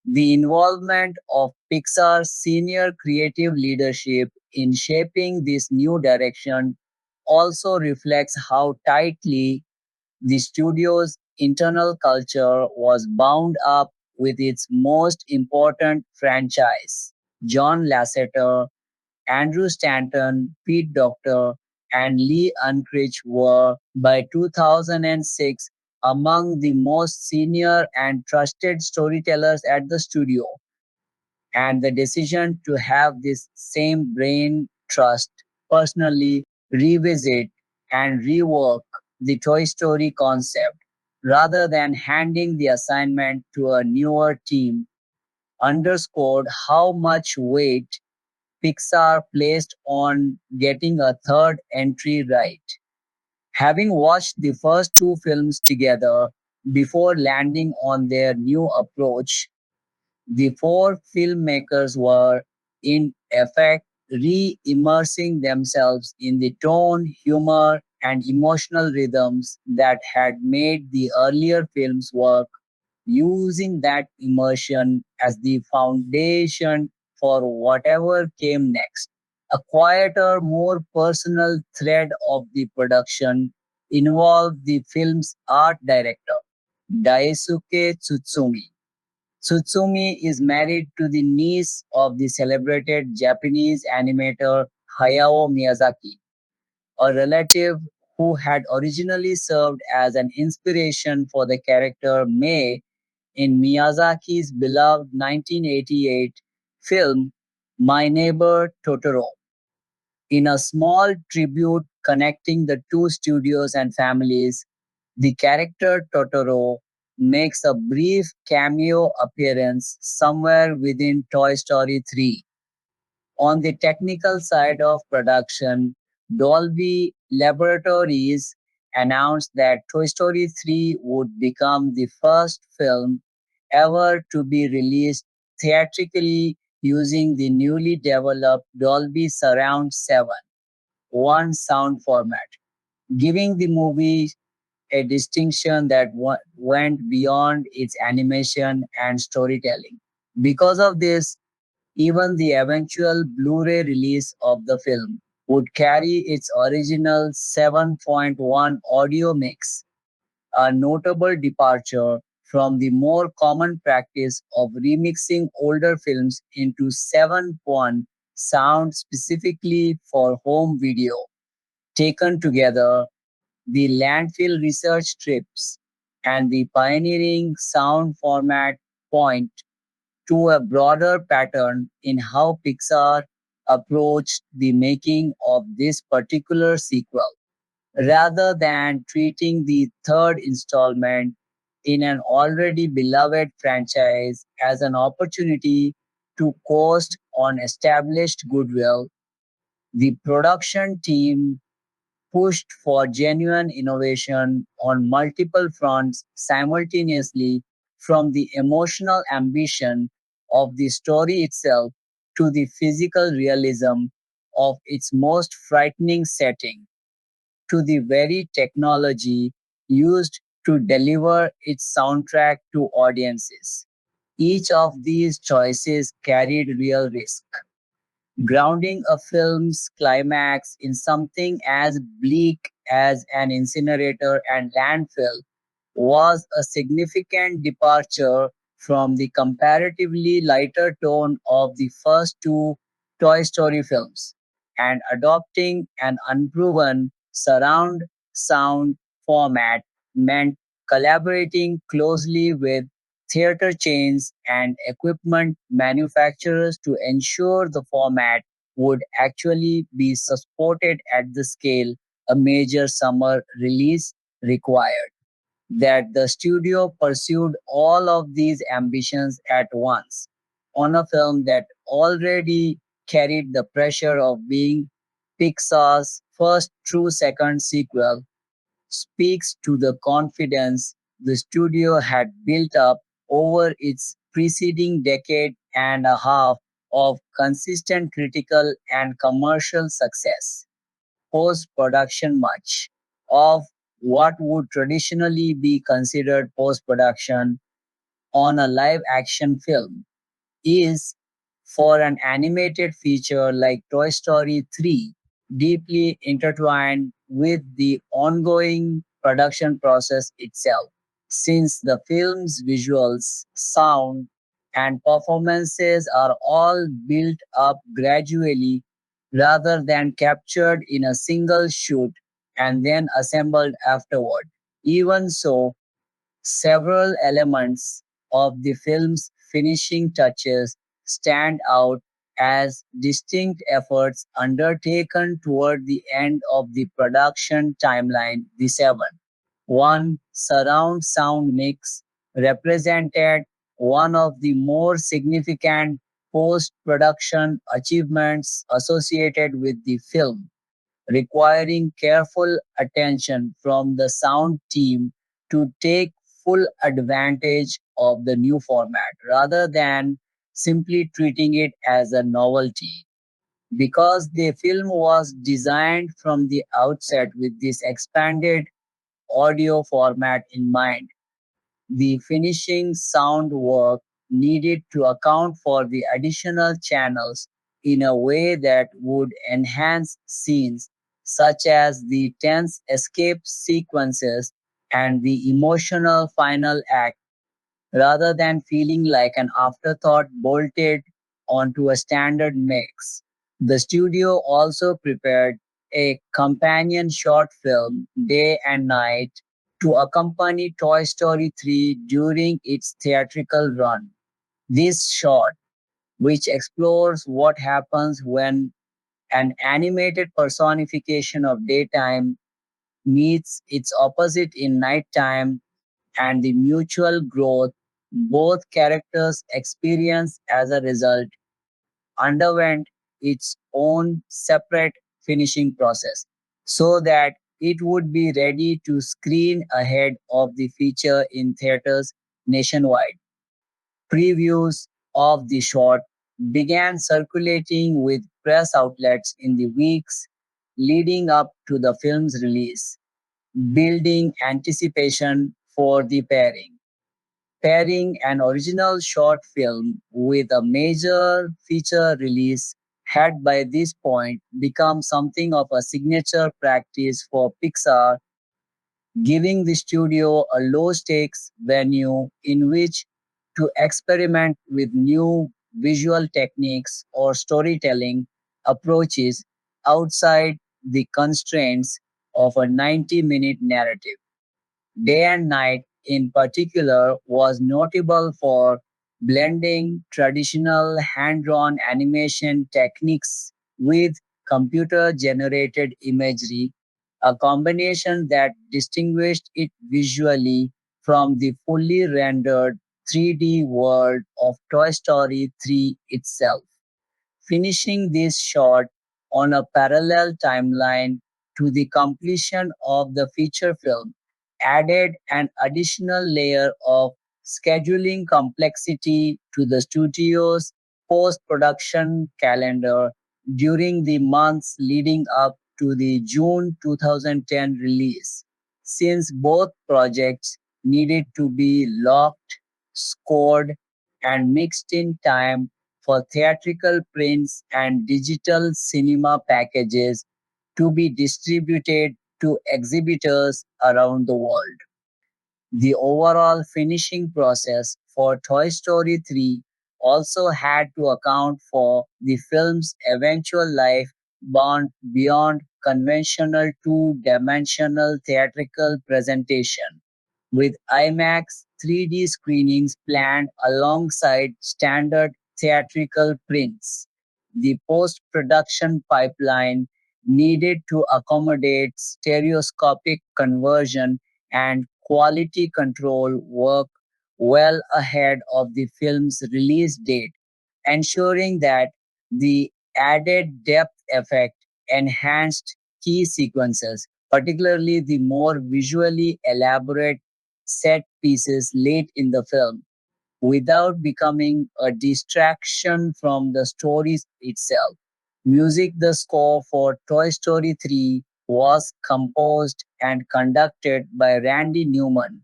The involvement of Pixar's senior creative leadership in shaping this new direction also reflects how tightly the studio's internal culture was bound up with its most important franchise. John Lasseter, Andrew Stanton, Pete Docter, and Lee Unkrich were, by 2006, among the most senior and trusted storytellers at the studio, and the decision to have this same brain trust personally revisit and rework the Toy Story concept rather than handing the assignment to a newer team underscored how much weight Pixar placed on getting a third entry right. Having watched the first two films together before landing on their new approach, the four filmmakers were, in effect, re immersing themselves in the tone, humor, and emotional rhythms that had made the earlier films work, using that immersion as the foundation for whatever came next. A quieter, more personal thread of the production involved the film's art director, Daisuke Tsutsumi. Tsutsumi is married to the niece of the celebrated Japanese animator Hayao Miyazaki, a relative who had originally served as an inspiration for the character Mei in Miyazaki's beloved 1988 film My Neighbor Totoro. In a small tribute connecting the two studios and families, the character Totoro makes a brief cameo appearance somewhere within Toy Story 3. On the technical side of production, Dolby Laboratories announced that Toy Story 3 would become the first film ever to be released theatrically using the newly developed Dolby Surround 7 one sound format, giving the movie a distinction that went beyond its animation and storytelling. Because of this, even the eventual Blu-ray release of the film would carry its original 7.1 audio mix, a notable departure from the more common practice of remixing older films into 7.1 sound specifically for home video. Taken together, the landfill research trips, and the pioneering sound format point to a broader pattern in how Pixar approached the making of this particular sequel. Rather than treating the third installment in an already beloved franchise as an opportunity to coast on established goodwill, the production team pushed for genuine innovation on multiple fronts simultaneously, from the emotional ambition of the story itself to the physical realism of its most frightening setting, to the very technology used to deliver its soundtrack to audiences. Each of these choices carried real risk. Grounding a film's climax in something as bleak as an incinerator and landfill was a significant departure from the comparatively lighter tone of the first two Toy Story films, and adopting an unproven surround sound format meant collaborating closely with theater chains and equipment manufacturers to ensure the format would actually be supported at the scale a major summer release required. That the studio pursued all of these ambitions at once on a film that already carried the pressure of being Pixar's first true second sequel speaks to the confidence the studio had built up over its preceding decade and a half of consistent critical and commercial success. Post production, much of what would traditionally be considered post production on a live action film is, for an animated feature like Toy Story 3, deeply intertwined with the ongoing production process itself, since the film's visuals, sound, and performances are all built up gradually rather than captured in a single shoot and then assembled afterward. Even so, several elements of the film's finishing touches stand out as distinct efforts undertaken toward the end of the production timeline. The 7.1 surround sound mix represented one of the more significant post production achievements associated with the film, requiring careful attention from the sound team to take full advantage of the new format rather than simply treating it as a novelty. Because the film was designed from the outset with this expanded audio format in mind, the finishing sound work needed to account for the additional channels in a way that would enhance scenes such as the tense escape sequences and the emotional final act, rather than feeling like an afterthought bolted onto a standard mix. The studio also prepared a companion short film, Day and Night, to accompany Toy Story 3 during its theatrical run. This short, which explores what happens when an animated personification of daytime meets its opposite in nighttime, and the mutual growth both characters experience as a result, underwent its own separate finishing process so that it would be ready to screen ahead of the feature in theaters nationwide. Previews of the short began circulating with press outlets in the weeks leading up to the film's release, building anticipation for the pairing. Pairing an original short film with a major feature release had by this point become something of a signature practice for Pixar, giving the studio a low stakes venue in which to experiment with new visual techniques or storytelling approaches outside the constraints of a 90-minute narrative. Day and Night, in particular, was notable for blending traditional hand drawn animation techniques with computer generated imagery, a combination that distinguished it visually from the fully rendered 3D world of Toy Story 3 itself. Finishing this shot on a parallel timeline to the completion of the feature film added an additional layer of scheduling complexity to the studio's post production calendar during the months leading up to the June 2010 release, since both projects needed to be locked, scored, and mixed in time for theatrical prints and digital cinema packages to be distributed to exhibitors around the world. The overall finishing process for Toy Story 3 also had to account for the film's eventual life beyond conventional two-dimensional theatrical presentation, with IMAX 3D screenings planned alongside standard theatrical prints. The post production pipeline needed to accommodate stereoscopic conversion and quality control work well ahead of the film's release date, ensuring that the added depth effect enhanced key sequences, particularly the more visually elaborate set pieces late in the film, without becoming a distraction from the story itself. The score for Toy Story 3 was composed and conducted by Randy Newman,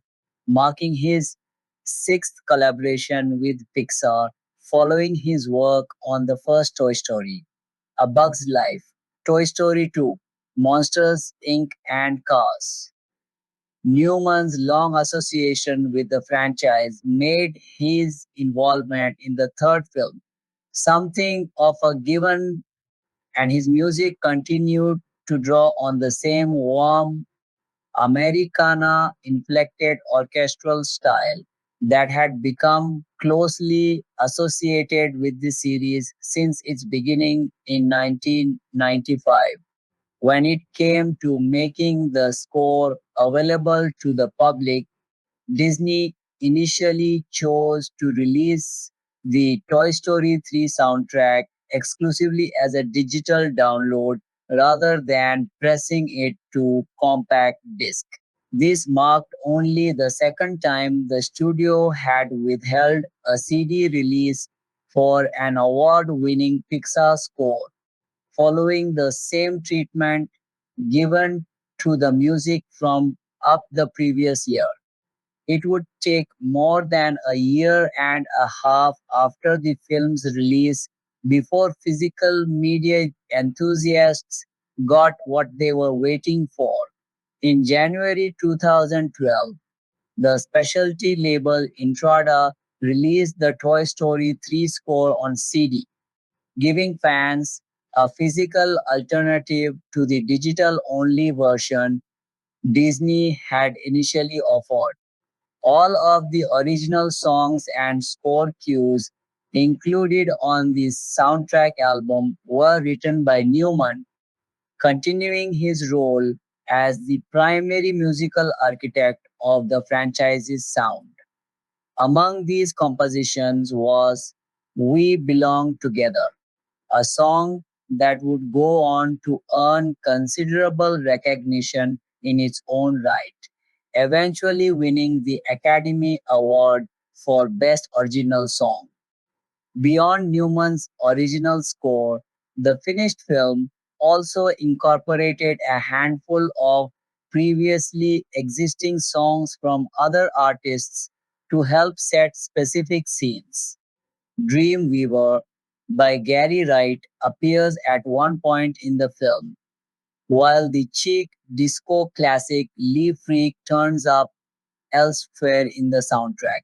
marking his sixth collaboration with Pixar following his work on the first Toy Story, A Bug's Life, Toy Story 2, Monsters Inc., and Cars. Newman's long association with the franchise made his involvement in the third film something of a given, and his music continued to draw on the same warm, Americana inflected orchestral style that had become closely associated with the series since its beginning in 1995. When it came to making the score available to the public, Disney initially chose to release the Toy Story 3 soundtrack exclusively as a digital download rather than pressing it to compact disc. This marked only the second time the studio had withheld a CD release for an award winning Pixar score, following the same treatment given to the music from Up the previous year. It would take more than a year and a half after the film's release before physical media enthusiasts got what they were waiting for. In January 2012, the specialty label Intrada released the Toy Story 3 score on CD, giving fans a physical alternative to the digital only version Disney had initially offered. All of the original songs and score cues included on the soundtrack album were written by Newman, continuing his role as the primary musical architect of the franchise's sound. Among these compositions was We Belong Together, a song that would go on to earn considerable recognition in its own right, eventually winning the Academy Award for Best Original Song. Beyond Newman's original score, the finished film also incorporated a handful of previously existing songs from other artists to help set specific scenes. Dreamweaver by Gary Wright appears at one point in the film, while the chic disco classic Leave Freak turns up elsewhere in the soundtrack.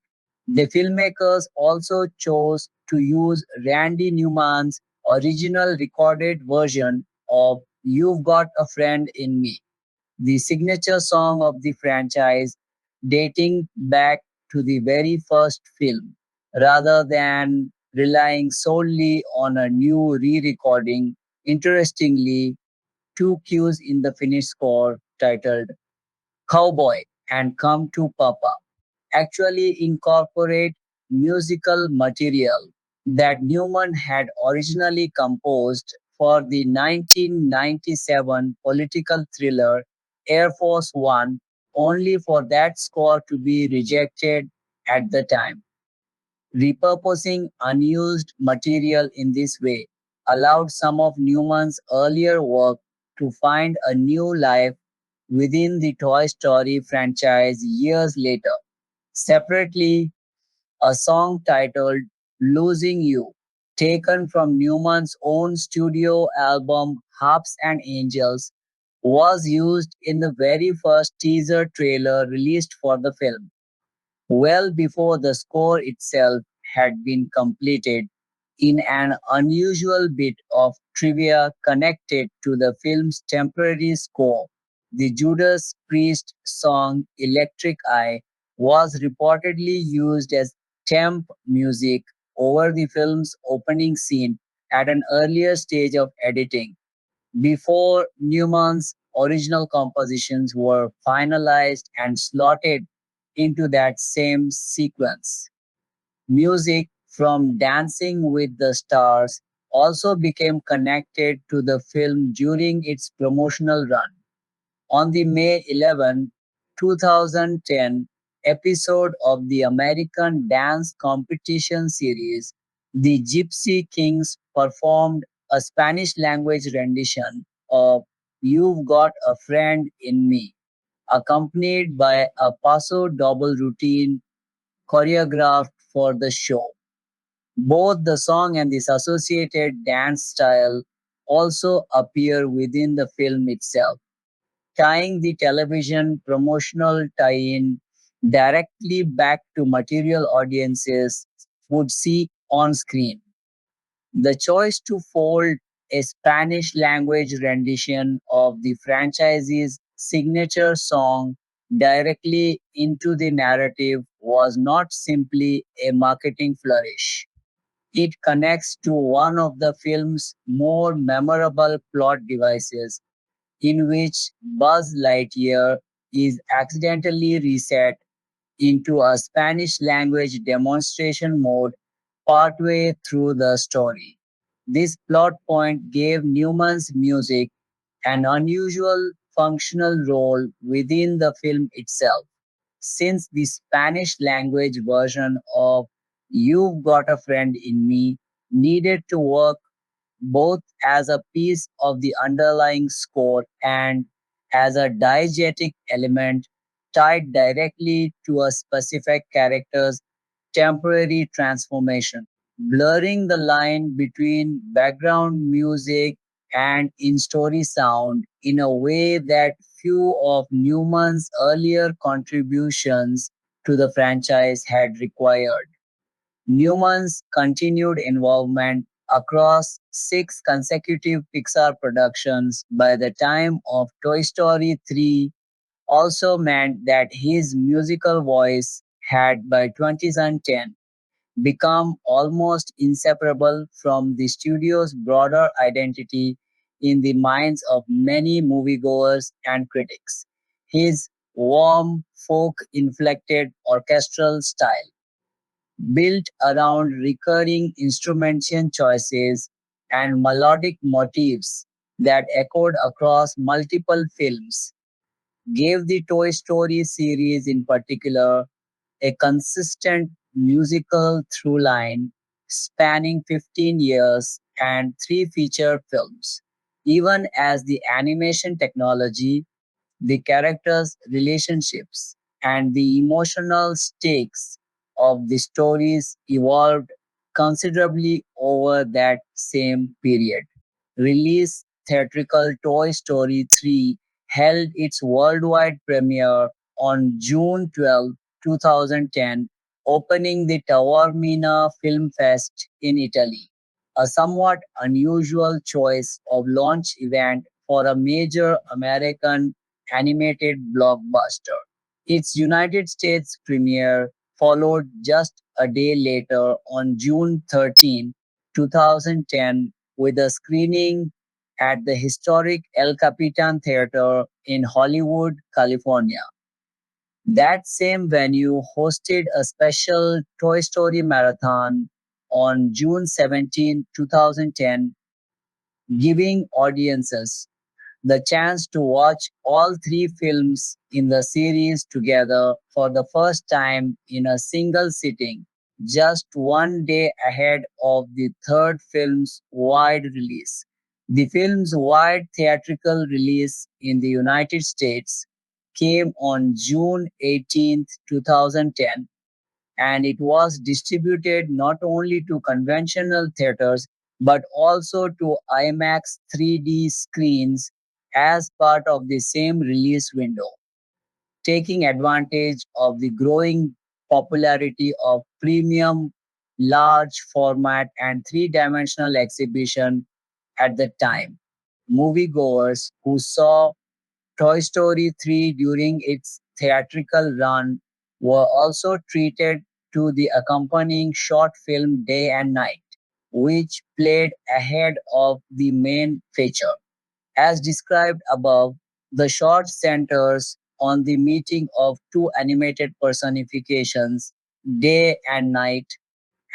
The filmmakers also chose to use Randy Newman's original recorded version of You've Got a Friend in Me, the signature song of the franchise, dating back to the very first film, rather than relying solely on a new re recording. Interestingly, two cues in the finished score titled Cowboy and Come to Papa actually incorporate musical material that Newman had originally composed for the 1997 political thriller Air Force One, only for that score to be rejected at the time. Repurposing unused material in this way allowed some of Newman's earlier work to find a new life within the Toy Story franchise years later. Separately, a song titled Losing You, taken from Newman's own studio album Harps and Angels, was used in the very first teaser trailer released for the film, well before the score itself had been completed. In an unusual bit of trivia connected to the film's temporary score, the Judas Priest song Electric Eye was reportedly used as temp music over the film's opening scene at an earlier stage of editing, before Newman's original compositions were finalized and slotted into that same sequence. Music from Dancing with the Stars also became connected to the film during its promotional run. On the May 11, 2010 episode of the American Dance Competition series, the Gypsy Kings performed a Spanish language rendition of You've Got a Friend in Me, accompanied by a paso double routine choreographed for the show. Both the song and this associated dance style also appear within the film itself, tying the television promotional tie-in directly back to material audiences would see on screen. The choice to fold a Spanish language rendition of the franchise's signature song directly into the narrative was not simply a marketing flourish. It connects to one of the film's more memorable plot devices, in which Buzz Lightyear is accidentally reset into a Spanish language demonstration mode partway through the story. This plot point gave Newman's music an unusual functional role within the film itself, since the Spanish language version of You've Got a Friend in Me needed to work both as a piece of the underlying score and as a diegetic element tied directly to a specific character's temporary transformation, blurring the line between background music and in story sound in a way that few of Newman's earlier contributions to the franchise had required. Newman's continued involvement across six consecutive Pixar productions by the time of Toy Story 3 also meant that his musical voice had by 2010 become almost inseparable from the studio's broader identity in the minds of many moviegoers and critics. His warm, folk inflected orchestral style, built around recurring instrumentation choices and melodic motifs that echoed across multiple films, gave the Toy Story series in particular a consistent musical through line spanning 15 years and three feature films. Even as the animation technology, the characters' relationships, and the emotional stakes of the stories evolved considerably over that same period. Release theatrical Toy Story 3 held its worldwide premiere on June 12, 2010, opening the Taormina Film Fest in Italy, a somewhat unusual choice of launch event for a major American animated blockbuster. Its United States premiere followed just a day later on June 13, 2010, with a screening at the historic El Capitan Theater in Hollywood, California. That same venue hosted a special Toy Story marathon on June 17, 2010, giving audiences the chance to watch all three films in the series together for the first time in a single sitting, just one day ahead of the third film's wide release. The film's wide theatrical release in the United States came on June 18, 2010, and it was distributed not only to conventional theaters but also to IMAX 3D screens as part of the same release window, taking advantage of the growing popularity of premium large format and three-dimensional exhibition at the time. Moviegoers who saw Toy Story 3 during its theatrical run were also treated to the accompanying short film Day and Night, which played ahead of the main feature. As described above, the short centers on the meeting of two animated personifications, Day and Night,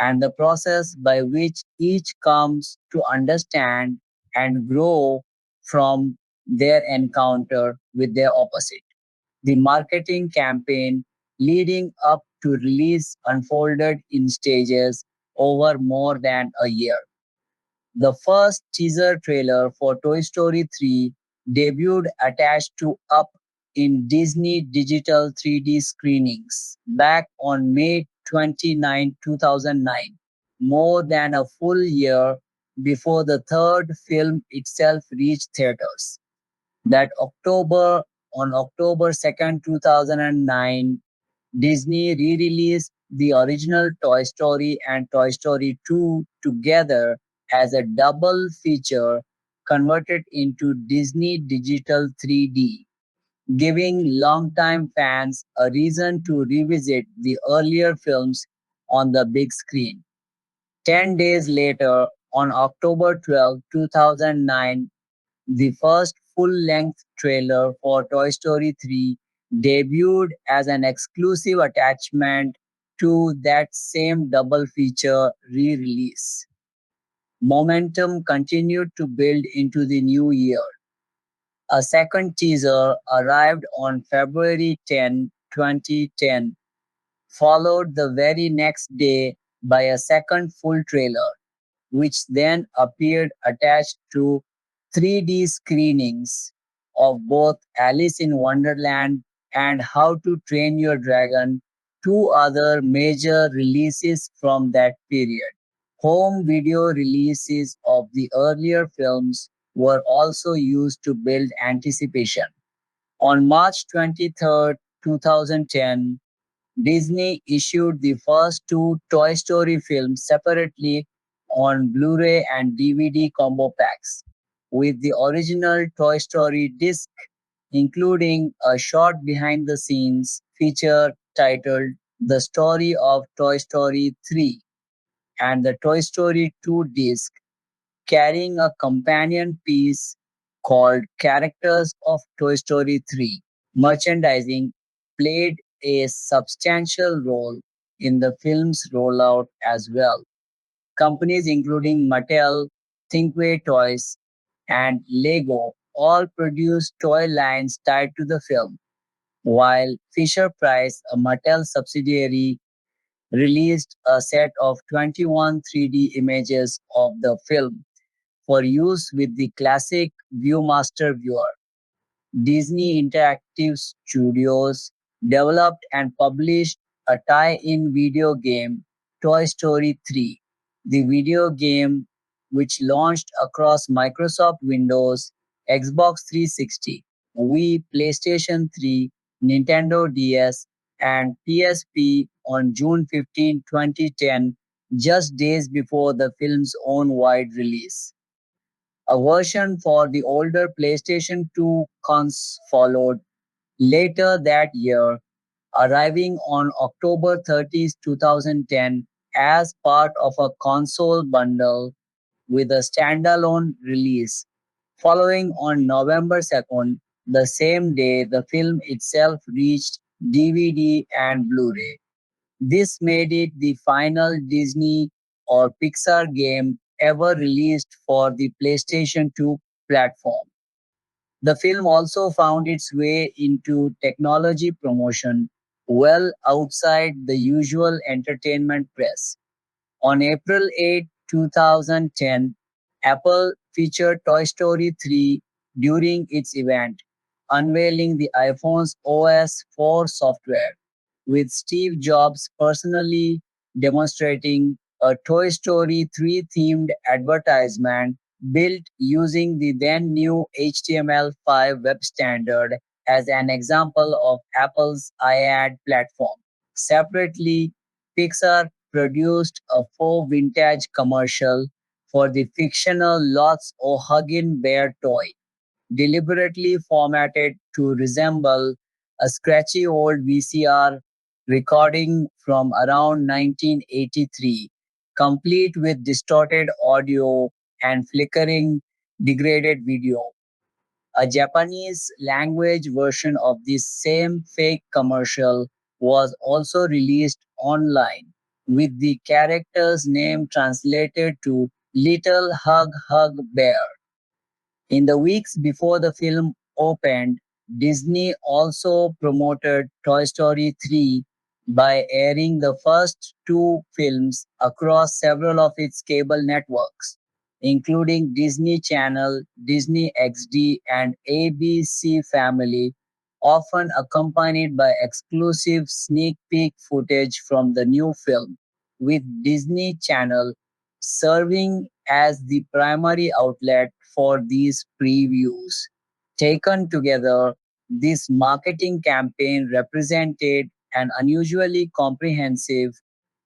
and the process by which each comes to understand and grow from their encounter with their opposite. The marketing campaign leading up to release unfolded in stages over more than a year. The first teaser trailer for Toy Story 3 debuted attached to Up in Disney Digital 3D screenings back on May 29, 2009, more than a full year before the third film itself reached theaters. That October, on October 2, 2009, Disney re-released the original Toy Story and Toy Story 2 together as a double feature converted into Disney Digital 3D, giving longtime fans a reason to revisit the earlier films on the big screen. 10 days later, on October 12, 2009, the first full-length trailer for Toy Story 3 debuted as an exclusive attachment to that same double feature re-release. Momentum continued to build into the new year. A second teaser arrived on February 10, 2010, followed the very next day by a second full trailer, which then appeared attached to 3D screenings of both Alice in Wonderland and How to Train Your Dragon, two other major releases from that period. Home video releases of the earlier films were also used to build anticipation. On March 23, 2010, Disney issued the first two Toy Story films separately on Blu-ray and DVD combo packs, with the original Toy Story disc, including a short behind-the-scenes feature titled The Story of Toy Story 3, and the Toy Story 2 disc, carrying a companion piece called Characters of Toy Story 3. Merchandising played a substantial role in the film's rollout as well. Companies including Mattel, Thinkway Toys, and Lego all produced toy lines tied to the film, while Fisher-Price, a Mattel subsidiary, released a set of 21 3D images of the film for use with the classic Viewmaster viewer. Disney Interactive Studios developed and published a tie-in video game, Toy Story 3. The video game, which launched across Microsoft Windows, Xbox 360, Wii, PlayStation 3, Nintendo DS, and PSP on June 15, 2010, just days before the film's own wide release. A version for the older PlayStation 2 cons followed Later that year, arriving on October 30th, 2010 as part of a console bundle with a standalone release. Following on November 2nd, the same day the film itself reached DVD and Blu-ray. This made it the final Disney or Pixar game ever released for the PlayStation 2 platform. The film also found its way into technology promotion well outside the usual entertainment press. On April 8, 2010, Apple featured Toy Story 3 during its event, unveiling the iPhone's OS 4 software, with Steve Jobs personally demonstrating a Toy Story 3 themed advertisement built using the then new HTML5 web standard as an example of Apple's iAd platform. Separately, Pixar produced a faux vintage commercial for the fictional Lots O'Huggin bear toy, deliberately formatted to resemble a scratchy old VCR recording from around 1983, complete with distorted audio and flickering, degraded video. A Japanese language version of this same fake commercial was also released online, with the character's name translated to Little Hug Hug Bear. In the weeks before the film opened, Disney also promoted Toy Story 3 by airing the first two films across several of its cable networks, including Disney Channel, Disney XD, and ABC Family, often accompanied by exclusive sneak peek footage from the new film, with Disney Channel serving as the primary outlet for these previews. Taken together, this marketing campaign represented an unusually comprehensive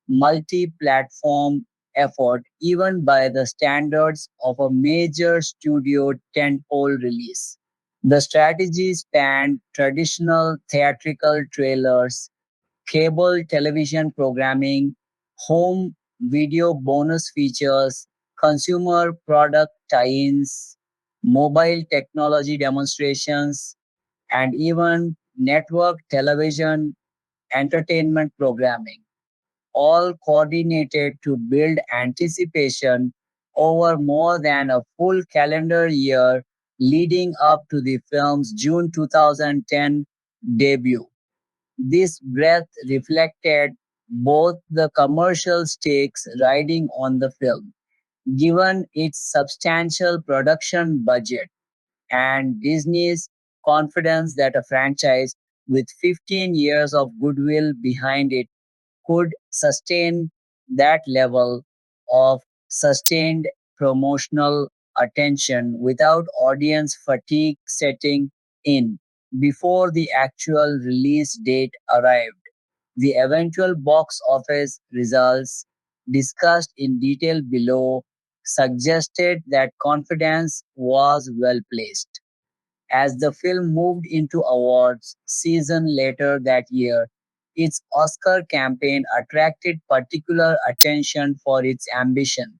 multi platform effort, even by the standards of a major studio tentpole release. The strategy spanned traditional theatrical trailers, cable television programming, home video bonus features, consumer product tie ins, mobile technology demonstrations, and even network television entertainment programming, all coordinated to build anticipation over more than a full calendar year leading up to the film's June 2010 debut. This breadth reflected both the commercial stakes riding on the film, given its substantial production budget, and Disney's confidence that a franchise with 15 years of goodwill behind it could sustain that level of sustained promotional attention without audience fatigue setting in before the actual release date arrived. The eventual box office results, discussed in detail below, suggested that confidence was well placed. As the film moved into awards season later that year, its Oscar campaign attracted particular attention for its ambition.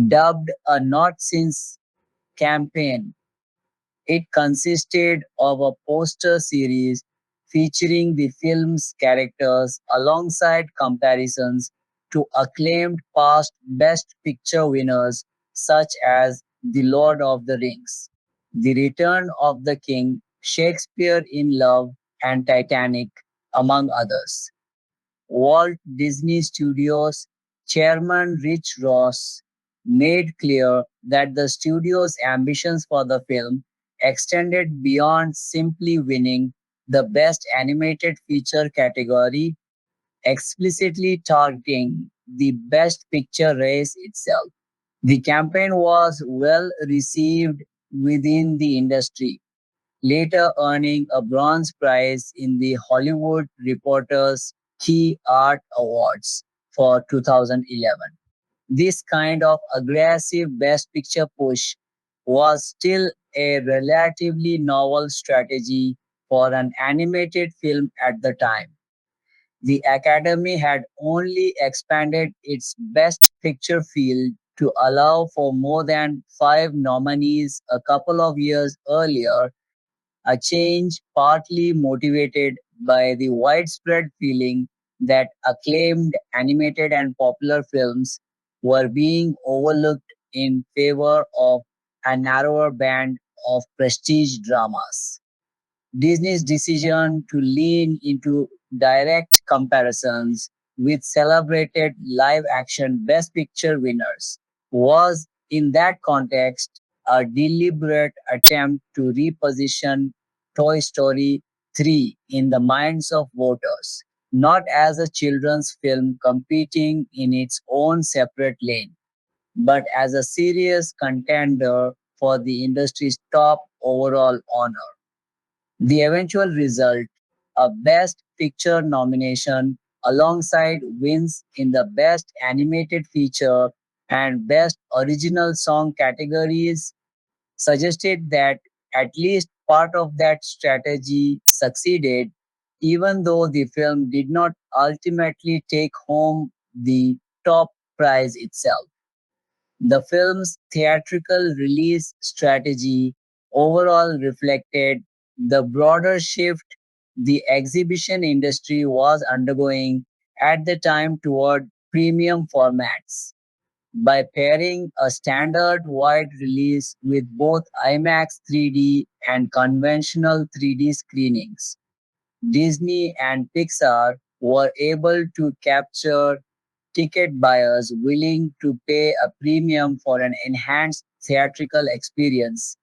Dubbed a Not Since campaign, it consisted of a poster series featuring the film's characters alongside comparisons to acclaimed past Best Picture winners such as The Lord of the Rings, The Return of the King, Shakespeare in Love, and Titanic, among others. Walt Disney Studios chairman Rich Ross made clear that the studio's ambitions for the film extended beyond simply winning the Best Animated Feature category, explicitly targeting the Best Picture race itself. The campaign was well received within the industry, later earning a bronze prize in the Hollywood Reporter's Key Art Awards for 2011. This kind of aggressive Best Picture push was still a relatively novel strategy for an animated film at the time. The Academy had only expanded its Best Picture field to allow for more than five nominees a couple of years earlier, a change partly motivated by the widespread feeling that acclaimed animated and popular films were being overlooked in favor of a narrower band of prestige dramas. Disney's decision to lean into direct comparisons with celebrated live action Best Picture winners was, in that context, a deliberate attempt to reposition Toy Story 3 in the minds of voters, not as a children's film competing in its own separate lane, but as a serious contender for the industry's top overall honor. The eventual result, a Best Picture nomination alongside wins in the Best Animated Feature and Best Original Song categories, suggested that at least part of that strategy succeeded, even though the film did not ultimately take home the top prize itself. The film's theatrical release strategy overall reflected the broader shift the exhibition industry was undergoing at the time toward premium formats. By pairing a standard wide release with both IMAX 3D and conventional 3D screenings, Disney and Pixar were able to capture ticket buyers willing to pay a premium for an enhanced theatrical experience,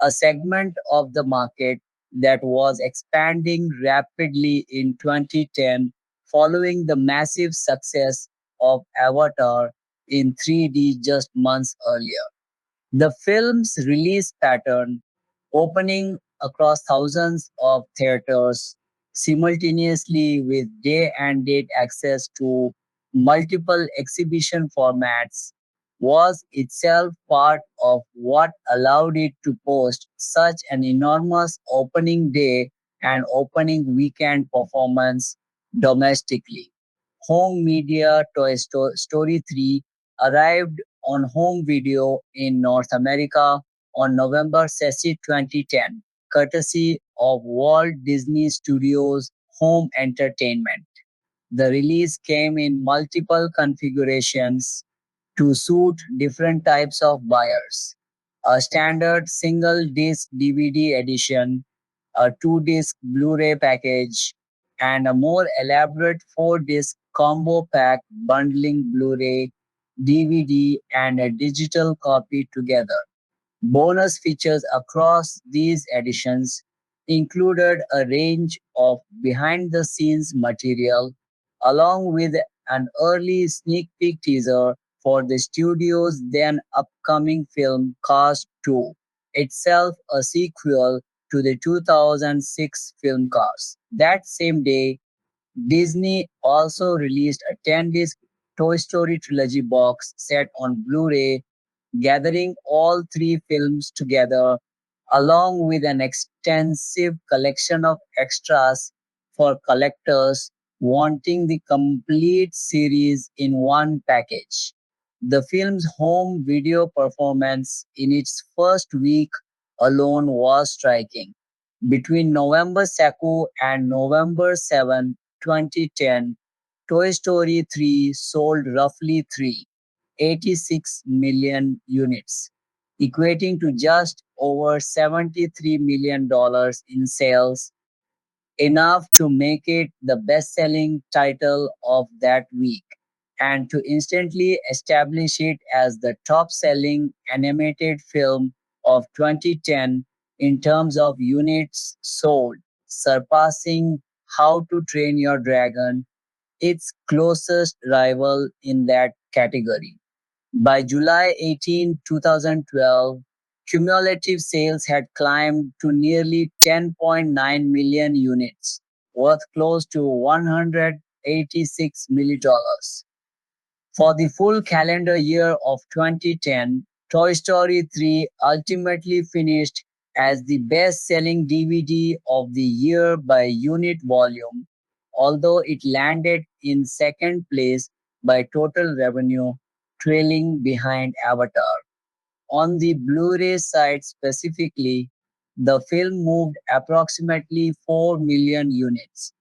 a segment of the market that was expanding rapidly in 2010 following the massive success of Avatar in 3D just months earlier. The film's release pattern, opening across thousands of theaters simultaneously with day and date access to multiple exhibition formats, was itself part of what allowed it to post such an enormous opening day and opening weekend performance domestically. Home media Story 3 arrived on home video in North America on November 2010, courtesy of Walt Disney Studios Home Entertainment. The release came in multiple configurations to suit different types of buyers. A standard single disc DVD edition, a 2-disc Blu ray package, and a more elaborate 4-disc combo pack bundling Blu ray, DVD, and a digital copy together. Bonus features across these editions included a range of behind the scenes material, along with an early sneak peek teaser for the studio's then upcoming film Cars 2, itself a sequel to the 2006 film Cars. That same day, Disney also released a 10-disc Toy Story trilogy box set on Blu ray, gathering all three films together, along with an extensive collection of extras for collectors wanting the complete series in one package. The film's home video performance in its first week alone was striking. Between November 2 and November 7, 2010, Toy Story 3 sold roughly 86 million units, equating to just over $73 million in sales, enough to make it the best selling title of that week and to instantly establish it as the top selling animated film of 2010 in terms of units sold, surpassing How to Train Your Dragon, its closest rival in that category. By July 18, 2012, cumulative sales had climbed to nearly 10.9 million units, worth close to $186 million. For the full calendar year of 2010, Toy Story 3 ultimately finished as the best selling DVD of the year by unit volume, although it landed in second place by total revenue, trailing behind Avatar. On the Blu ray side specifically, the film moved approximately 4 million units,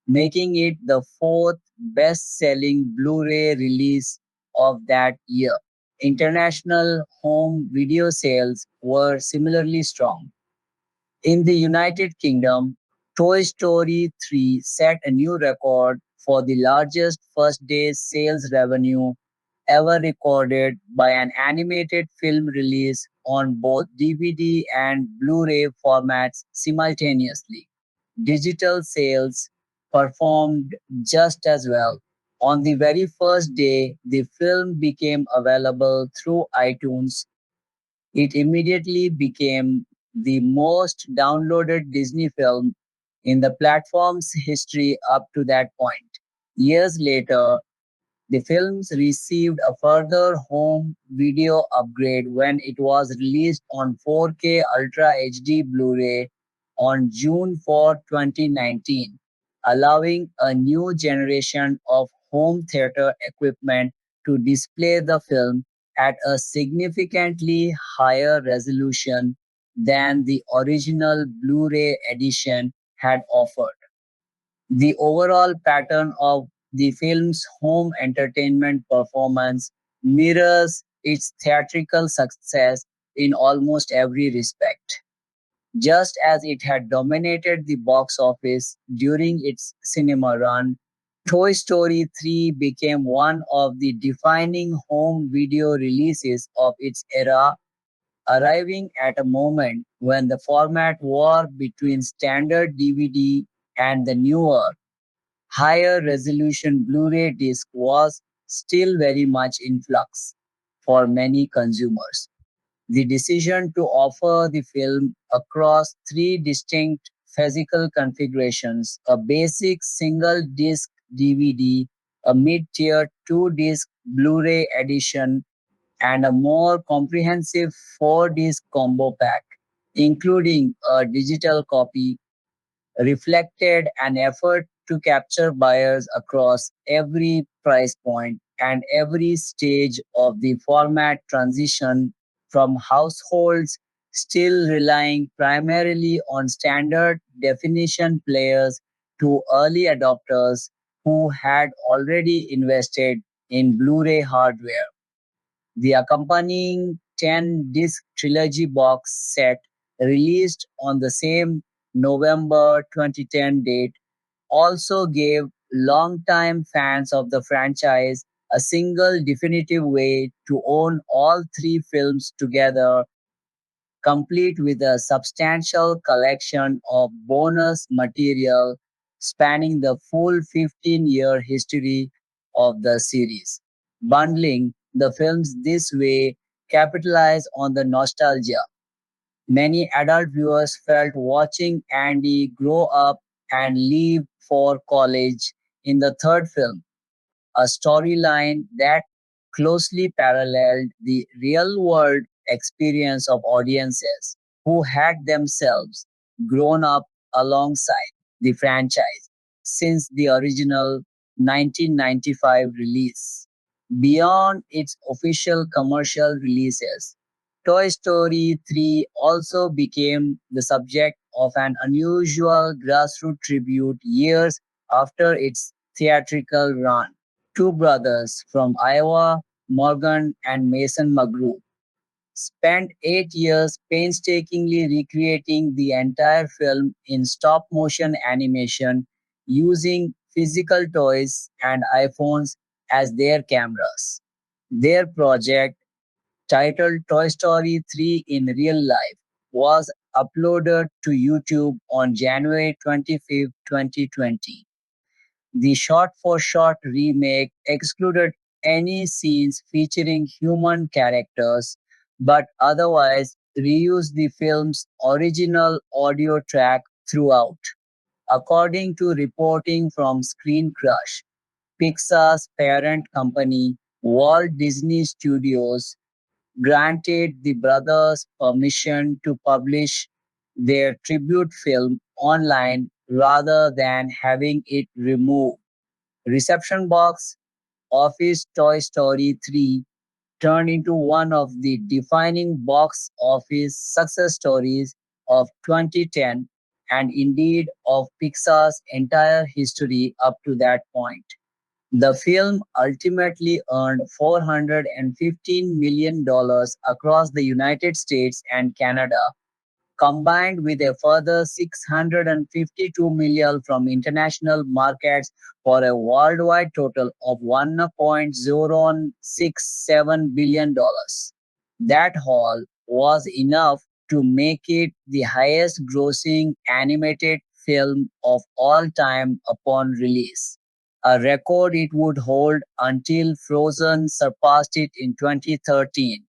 making it the fourth best selling Blu ray release of that year. International home video sales were similarly strong. In the United Kingdom, Toy Story 3 set a new record for the largest first day sales revenue ever recorded by an animated film release on both DVD and Blu ray formats simultaneously. Digital sales performed just as well. On the very first day the film became available through iTunes, it immediately became the most downloaded Disney film in the platform's history up to that point. Years later, the films received a further home video upgrade when it was released on 4K Ultra HD Blu-ray on June 4, 2019, allowing a new generation of home theater equipment to display the film at a significantly higher resolution than the original Blu-ray edition had offered. The overall pattern of the film's home entertainment performance mirrors its theatrical success in almost every respect. Just as it had dominated the box office during its cinema run, Toy Story 3 became one of the defining home video releases of its era, arriving at a moment when the format war between standard DVD and the newer, higher resolution Blu-ray disc was still very much in flux for many consumers. The decision to offer the film across three distinct physical configurations, a basic single disc DVD, a mid-tier two-disc Blu-ray edition, and a more comprehensive four-disc combo pack, including a digital copy, reflected an effort to capture buyers across every price point and every stage of the format transition, from households still relying primarily on standard definition players to early adopters who had already invested in Blu-ray hardware. The accompanying 10-disc trilogy box set, released on the same November 2010 date, also gave longtime fans of the franchise a single definitive way to own all three films together, complete with a substantial collection of bonus material spanning the full 15-year history of the series. Bundling the films this way capitalized on the nostalgia. Many adult viewers felt watching Andy grow up and leave for college in the third film, a storyline that closely paralleled the real world experience of audiences who had themselves grown up alongside the franchise since the original 1995 release. Beyond its official commercial releases, Toy Story 3 also became the subject of an unusual grassroots tribute years after its theatrical run. Two brothers from Iowa, Morgan and Mason McGrew, spent 8 years painstakingly recreating the entire film in stop motion animation using physical toys and iPhones as their cameras. Their project, titled Toy Story 3 in Real Life, was uploaded to YouTube on January 25, 2020. The shot for shot remake excluded any scenes featuring human characters, but otherwise reused the film's original audio track throughout. According to reporting from Screen Crush, Pixar's parent company, Walt Disney Studios, granted the brothers permission to publish their tribute film online rather than having it removed. Reception box office Toy Story 3 turned into one of the defining box office success stories of 2010 and indeed of Pixar's entire history up to that point. The film ultimately earned $415 million across the United States and Canada, combined with a further 652 million from international markets for a worldwide total of $1.067 billion. That haul was enough to make it the highest grossing animated film of all time upon release, a record it would hold until Frozen surpassed it in 2013,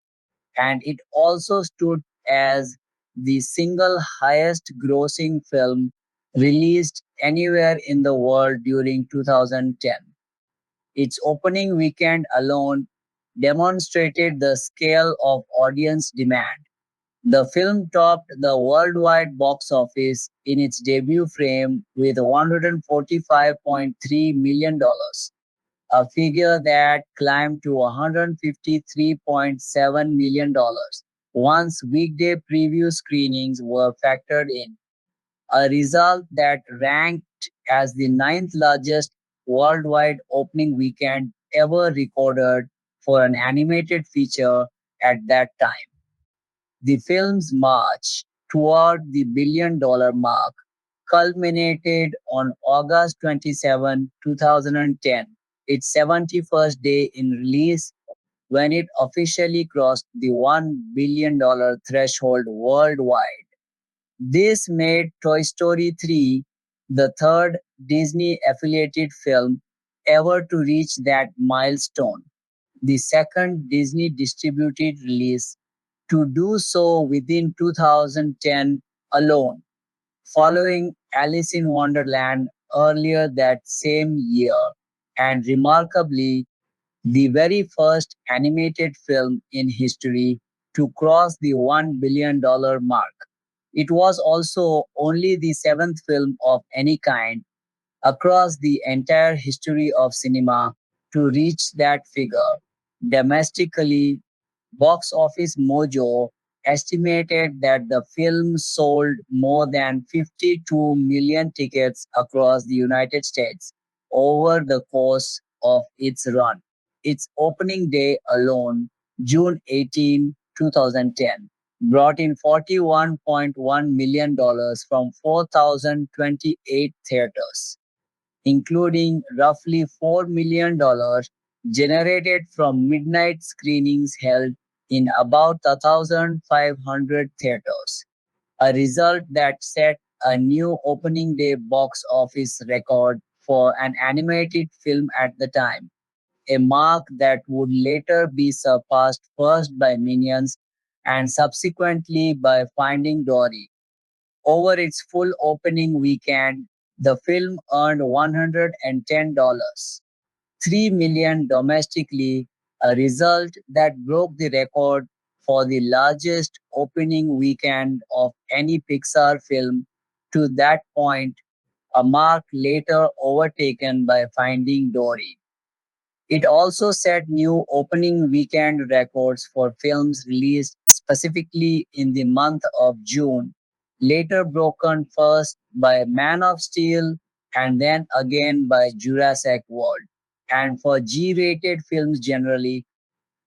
and it also stood as the single highest grossing film released anywhere in the world during 2010. Its opening weekend alone demonstrated the scale of audience demand. The film topped the worldwide box office in its debut frame with $145.3 million, a figure that climbed to $153.7 million once weekday preview screenings were factored in, a result that ranked as the ninth largest worldwide opening weekend ever recorded for an animated feature at that time. The film's march toward the $1 billion mark culminated on August 27, 2010, its 71st day in release, when it officially crossed the $1 billion threshold worldwide. This made Toy Story 3 the third Disney affiliated film ever to reach that milestone, the second Disney distributed release to do so within 2010 alone, following Alice in Wonderland earlier that same year, and remarkably, the very first animated film in history to cross the $1 billion mark. It was also only the seventh film of any kind across the entire history of cinema to reach that figure. Domestically, Box Office Mojo estimated that the film sold more than 52 million tickets across the United States over the course of its run. Its opening day alone, June 18, 2010, brought in $41.1 million from 4,028 theaters, including roughly $4 million generated from midnight screenings held in about 1,500 theaters, a result that set a new opening day box office record for an animated film at the time, a mark that would later be surpassed first by Minions and subsequently by Finding Dory. Over its full opening weekend, the film earned $110, $3 million domestically, a result that broke the record for the largest opening weekend of any Pixar film to that point, a mark later overtaken by Finding Dory. It also set new opening weekend records for films released specifically in the month of June, later broken first by Man of Steel and then again by Jurassic World, and for G rated films generally,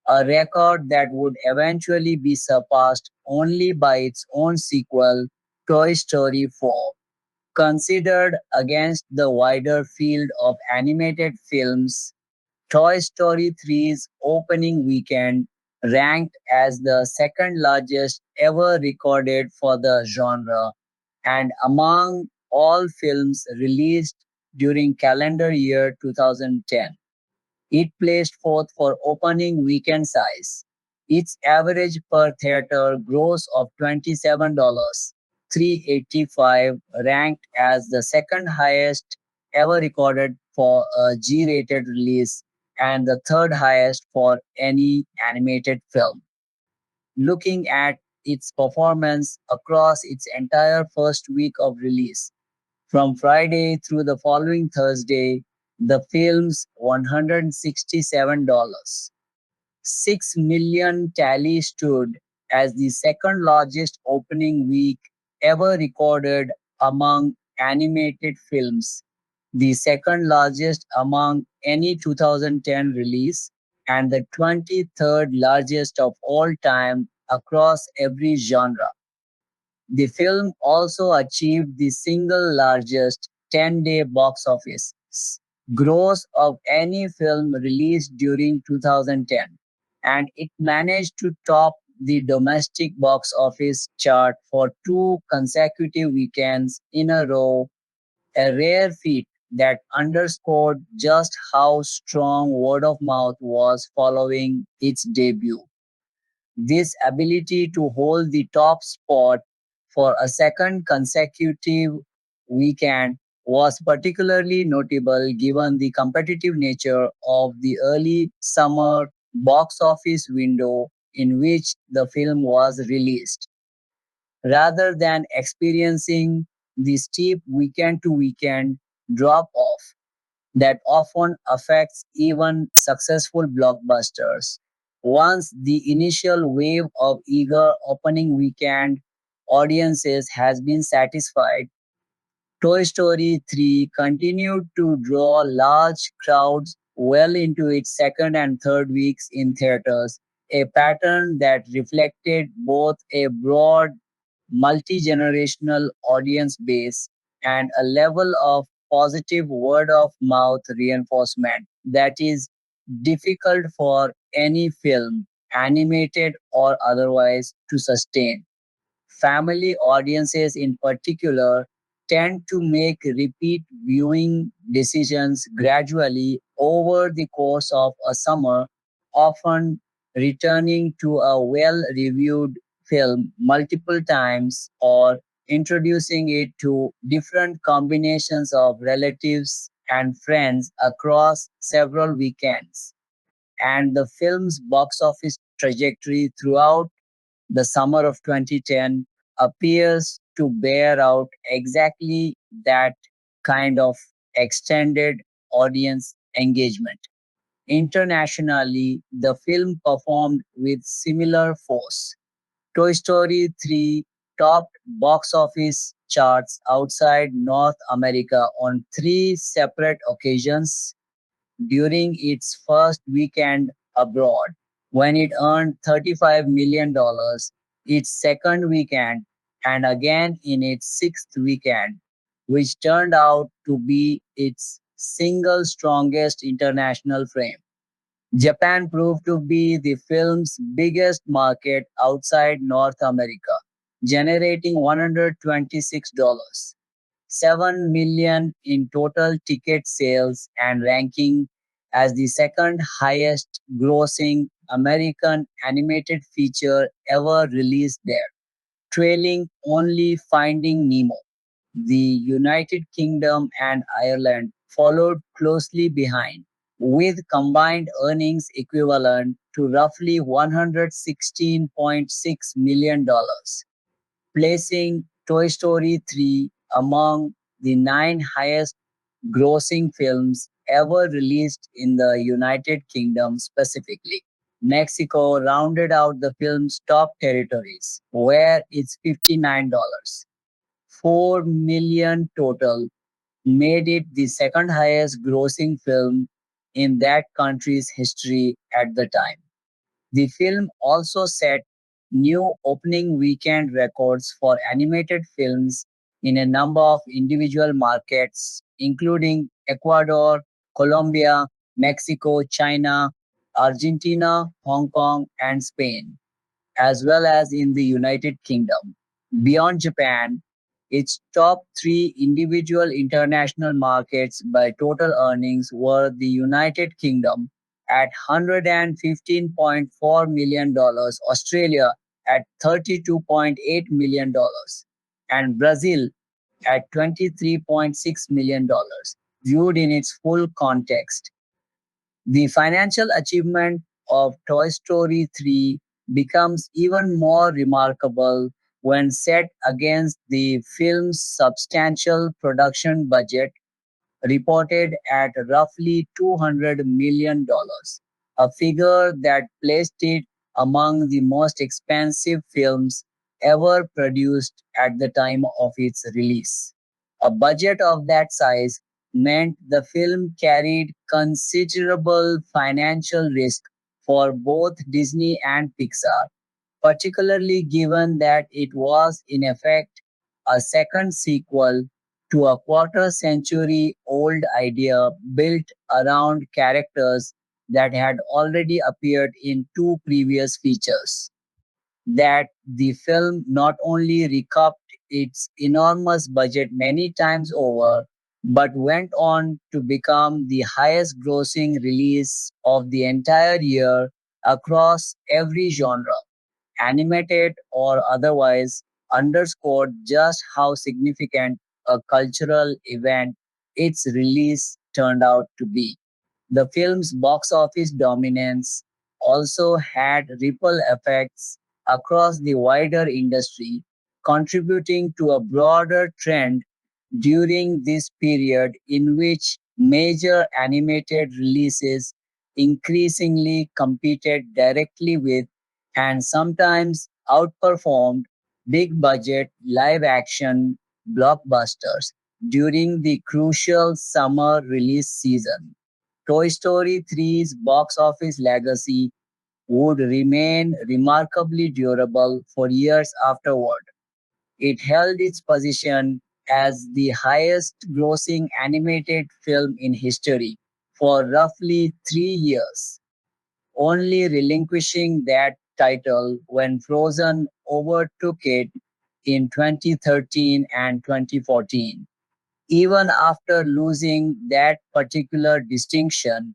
a record that would eventually be surpassed only by its own sequel, Toy Story 4. Considered against the wider field of animated films, Toy Story 3's opening weekend ranked as the second largest ever recorded for the genre, and among all films released during calendar year 2010. It placed fourth for opening weekend size. Its average per theater gross of $27.385 ranked as the second highest ever recorded for a G-rated release and the third highest for any animated film. Looking at its performance across its entire first week of release. From Friday through the following Thursday, the film's $167 6 million tally stood as the second largest opening week ever recorded among animated films, the second largest among any 2010 release, and the 23rd largest of all time across every genre. The film also achieved the single largest 10-day box office gross of any film released during 2010, and it managed to top the domestic box office chart for 2 consecutive weekends in a row, a rare feat that underscored just how strong word of mouth was following its debut. This ability to hold the top spot for a second consecutive weekend was particularly notable given the competitive nature of the early summer box office window in which the film was released. Rather than experiencing the steep weekend to weekend drop off that often affects even successful blockbusters. Once the initial wave of eager opening weekend audiences has been satisfied, Toy Story 3 continued to draw large crowds well into its second and third weeks in theaters, a pattern that reflected both a broad multi-generational audience base and a level of positive word of mouth reinforcement that is difficult for any film, animated or otherwise, to sustain. Family audiences, in particular, tend to make repeat viewing decisions gradually over the course of a summer, often returning to a well reviewed film multiple times or introducing it to different combinations of relatives and friends across several weekends. And the film's box office trajectory throughout the summer of 2010 appears to bear out exactly that kind of extended audience engagement. Internationally, the film performed with similar force. Toy Story 3 topped box office charts outside North America on 3 separate occasions during its first weekend abroad, when it earned $35 million, its second weekend, and again in its sixth weekend, which turned out to be its single strongest international frame. Japan proved to be the film's biggest market outside North America, generating $126 7 million in total ticket sales and ranking as the second highest grossing American animated feature ever released there, trailing only Finding Nemo. The United Kingdom and Ireland followed closely behind, with combined earnings equivalent to roughly $116.6 million, placing Toy Story 3 among the 9 highest grossing films ever released in the United Kingdom specifically. Mexico rounded out the film's top territories, where its $59, 4 million total, made it the second highest grossing film in that country's history at the time. The film also set new opening weekend records for animated films in a number of individual markets, including Ecuador, Colombia, Mexico, China, Argentina, Hong Kong, and Spain, as well as in the United Kingdom. Beyond Japan, its top 3 individual international markets by total earnings were the United Kingdom at $115.4 million, Australia at $32.8 million, and Brazil at $23.6 million. Viewed in its full context, the financial achievement of Toy Story 3 becomes even more remarkable when set against the film's substantial production budget, reported at roughly $200 million, a figure that placed it among the most expensive films ever produced at the time of its release. A budget of that size meant the film carried considerable financial risk for both Disney and Pixar, particularly given that it was, in effect, a second sequel to a quarter century old idea built around characters that had already appeared in two previous features. That the film not only recouped its enormous budget many times over, but went on to become the highest grossing release of the entire year across every genre, animated or otherwise, underscored just how significant a cultural event its release turned out to be. The film's box office dominance also had ripple effects across the wider industry, contributing to a broader trend during this period in which major animated releases increasingly competed directly with and sometimes outperformed big budget live action blockbusters during the crucial summer release season. Toy Story 3's box office legacy would remain remarkably durable for years afterward. It held its position as the highest grossing animated film in history for roughly 3 years, only relinquishing that title when Frozen overtook it in 2013 and 2014. Even after losing that particular distinction,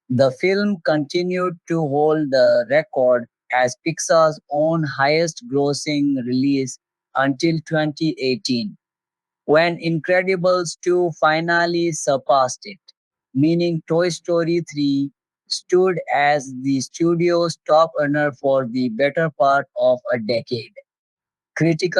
the film continued to hold the record as Pixar's own highest grossing release until 2018, when Incredibles 2 finally surpassed it, meaning Toy Story 3 stood as the studio's top earner for the better part of a decade. Critics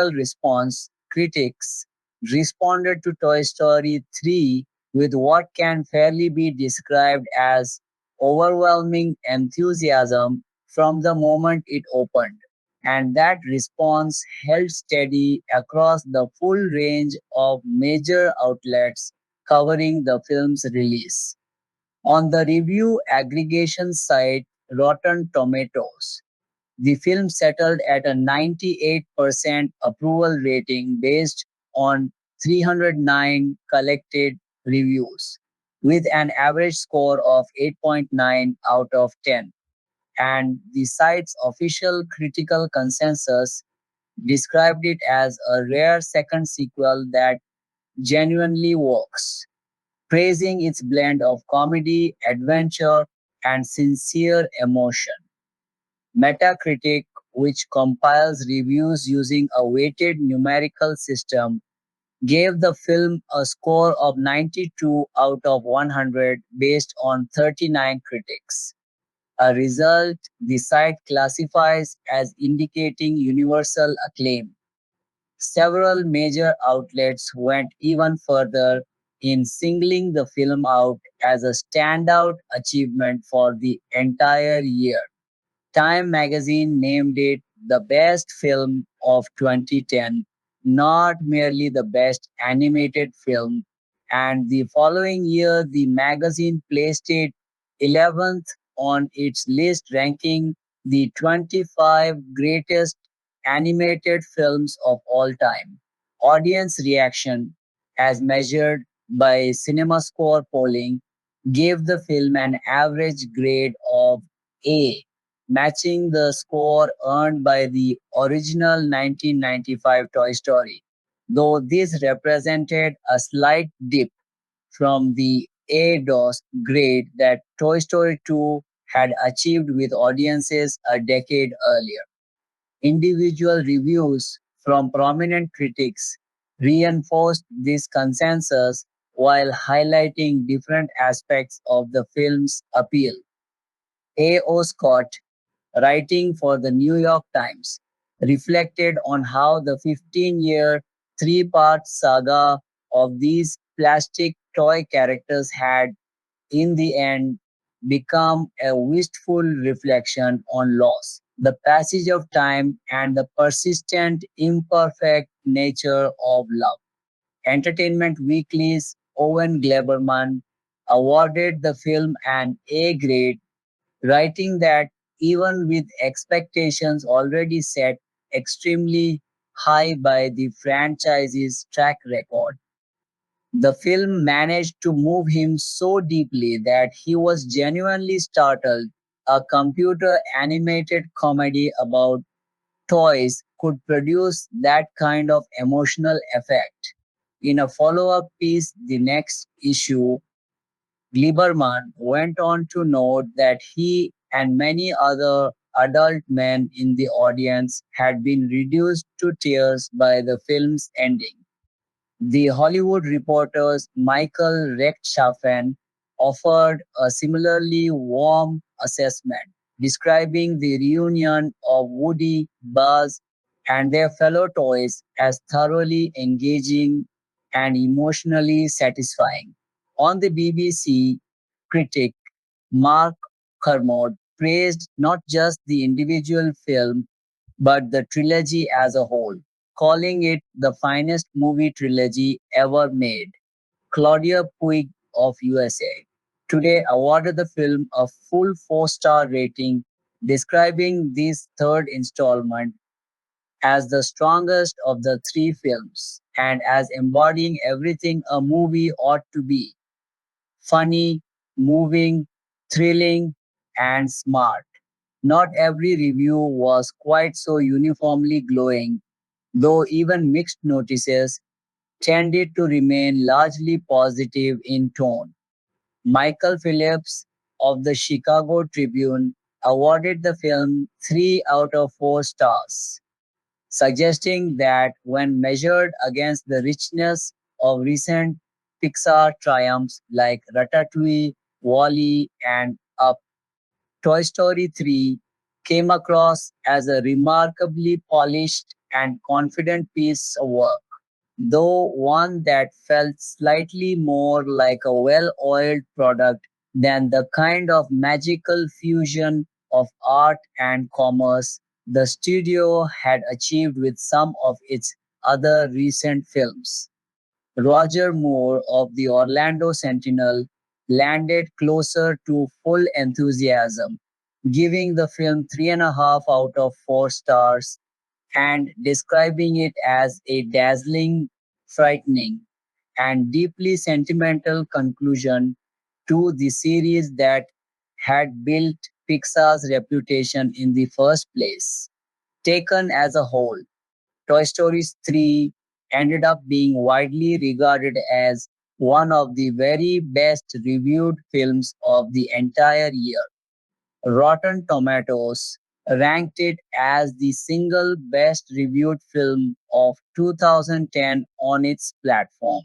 responded to Toy Story 3 with what can fairly be described as overwhelming enthusiasm from the moment it opened, and that response held steady across the full range of major outlets covering the film's release. On the review aggregation site Rotten Tomatoes, the film settled at a 98% approval rating based on 309 collected reviews, with an average score of 8.9 out of 10. And the site's official critical consensus described it as a rare second sequel that genuinely works, praising its blend of comedy, adventure, and sincere emotion. Metacritic, which compiles reviews using a weighted numerical system, gave the film a score of 92 out of 100 based on 39 critics, a result the site classifies as indicating universal acclaim. Several major outlets went even further in singling the film out as a standout achievement for the entire year. Time magazine named it the best film of 2010, not merely the best animated film. And the following year, the magazine placed it 11th on its list, ranking the 25 greatest animated films of all time. Audience reaction, as measured by CinemaScore polling, gave the film an average grade of A, matching the score earned by the original 1995 Toy Story, though this represented a slight dip from the A-DOS grade that Toy Story 2 had achieved with audiences a decade earlier. Individual reviews from prominent critics reinforced this consensus while highlighting different aspects of the film's appeal. A.O. Scott, writing for the New York Times, reflected on how the 15-year, three-part saga of these plastic toy characters had, in the end, become a wistful reflection on loss, the passage of time, and the persistent, imperfect nature of love. Entertainment Weekly's Owen Gleiberman awarded the film an A grade, writing that even with expectations already set extremely high by the franchise's track record, the film managed to move him so deeply that he was genuinely startled. A computer animated comedy about toys could produce that kind of emotional effect. In a follow up piece, the next issue, Lieberman went on to note that he and many other adult men in the audience had been reduced to tears by the film's ending. The Hollywood Reporter's Michael Rechtschaffen offered a similarly warm assessment, describing the reunion of Woody, Buzz, and their fellow toys as thoroughly engaging and emotionally satisfying. On the BBC, critic Mark Kermode praised not just the individual film but the trilogy as a whole, calling it the finest movie trilogy ever made. Claudia Puig of USA Today awarded the film a full 4-star rating, describing this third installment as the strongest of the three films and as embodying everything a movie ought to be: funny, moving, thrilling, and smart. Not every review was quite so uniformly glowing, though even mixed notices tended to remain largely positive in tone. Michael Phillips of the Chicago Tribune awarded the film 3 out of 4 stars, suggesting that when measured against the richness of recent Pixar triumphs like Ratatouille, Wall-E, and Up, Toy Story 3 came across as a remarkably polished and confident piece of work, though one that felt slightly more like a well oiled product than the kind of magical fusion of art and commerce the studio had achieved with some of its other recent films. Roger Moore of the Orlando Sentinel landed closer to full enthusiasm, giving the film 3.5 out of 4 stars and describing it as a dazzling, frightening, and deeply sentimental conclusion to the series that had built Pixar's reputation in the first place. Taken as a whole, Toy Story 3 ended up being widely regarded as one of the very best reviewed films of the entire year. Rotten Tomatoes ranked it as the single best reviewed film of 2010 on its platform,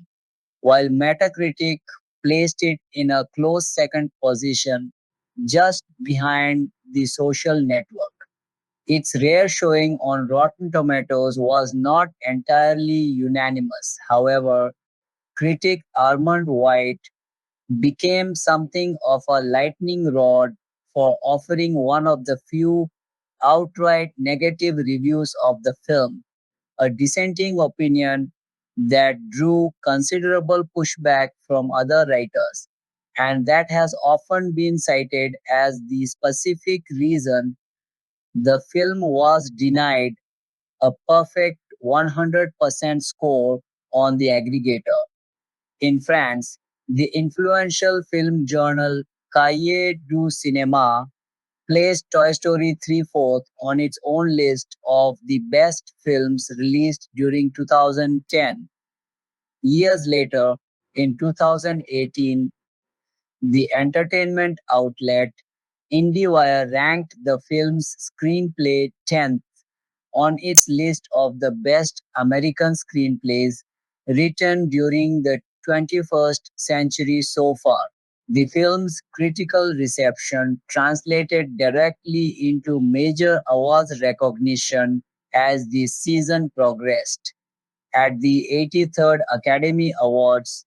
while Metacritic placed it in a close second position just behind The Social Network. Its rare showing on Rotten Tomatoes was not entirely unanimous. However, critic Armand White became something of a lightning rod for offering one of the few outright negative reviews of the film, a dissenting opinion that drew considerable pushback from other writers, and that has often been cited as the specific reason the film was denied a perfect 100% score on the aggregator. In France, the influential film journal Cahiers du Cinéma placed Toy Story 3 fourth on its own list of the best films released during 2010. Years later, in 2018, the entertainment outlet IndieWire ranked the film's screenplay 10th on its list of the best American screenplays written during the 21st century so far. The film's critical reception translated directly into major awards recognition as the season progressed. At the 83rd Academy Awards,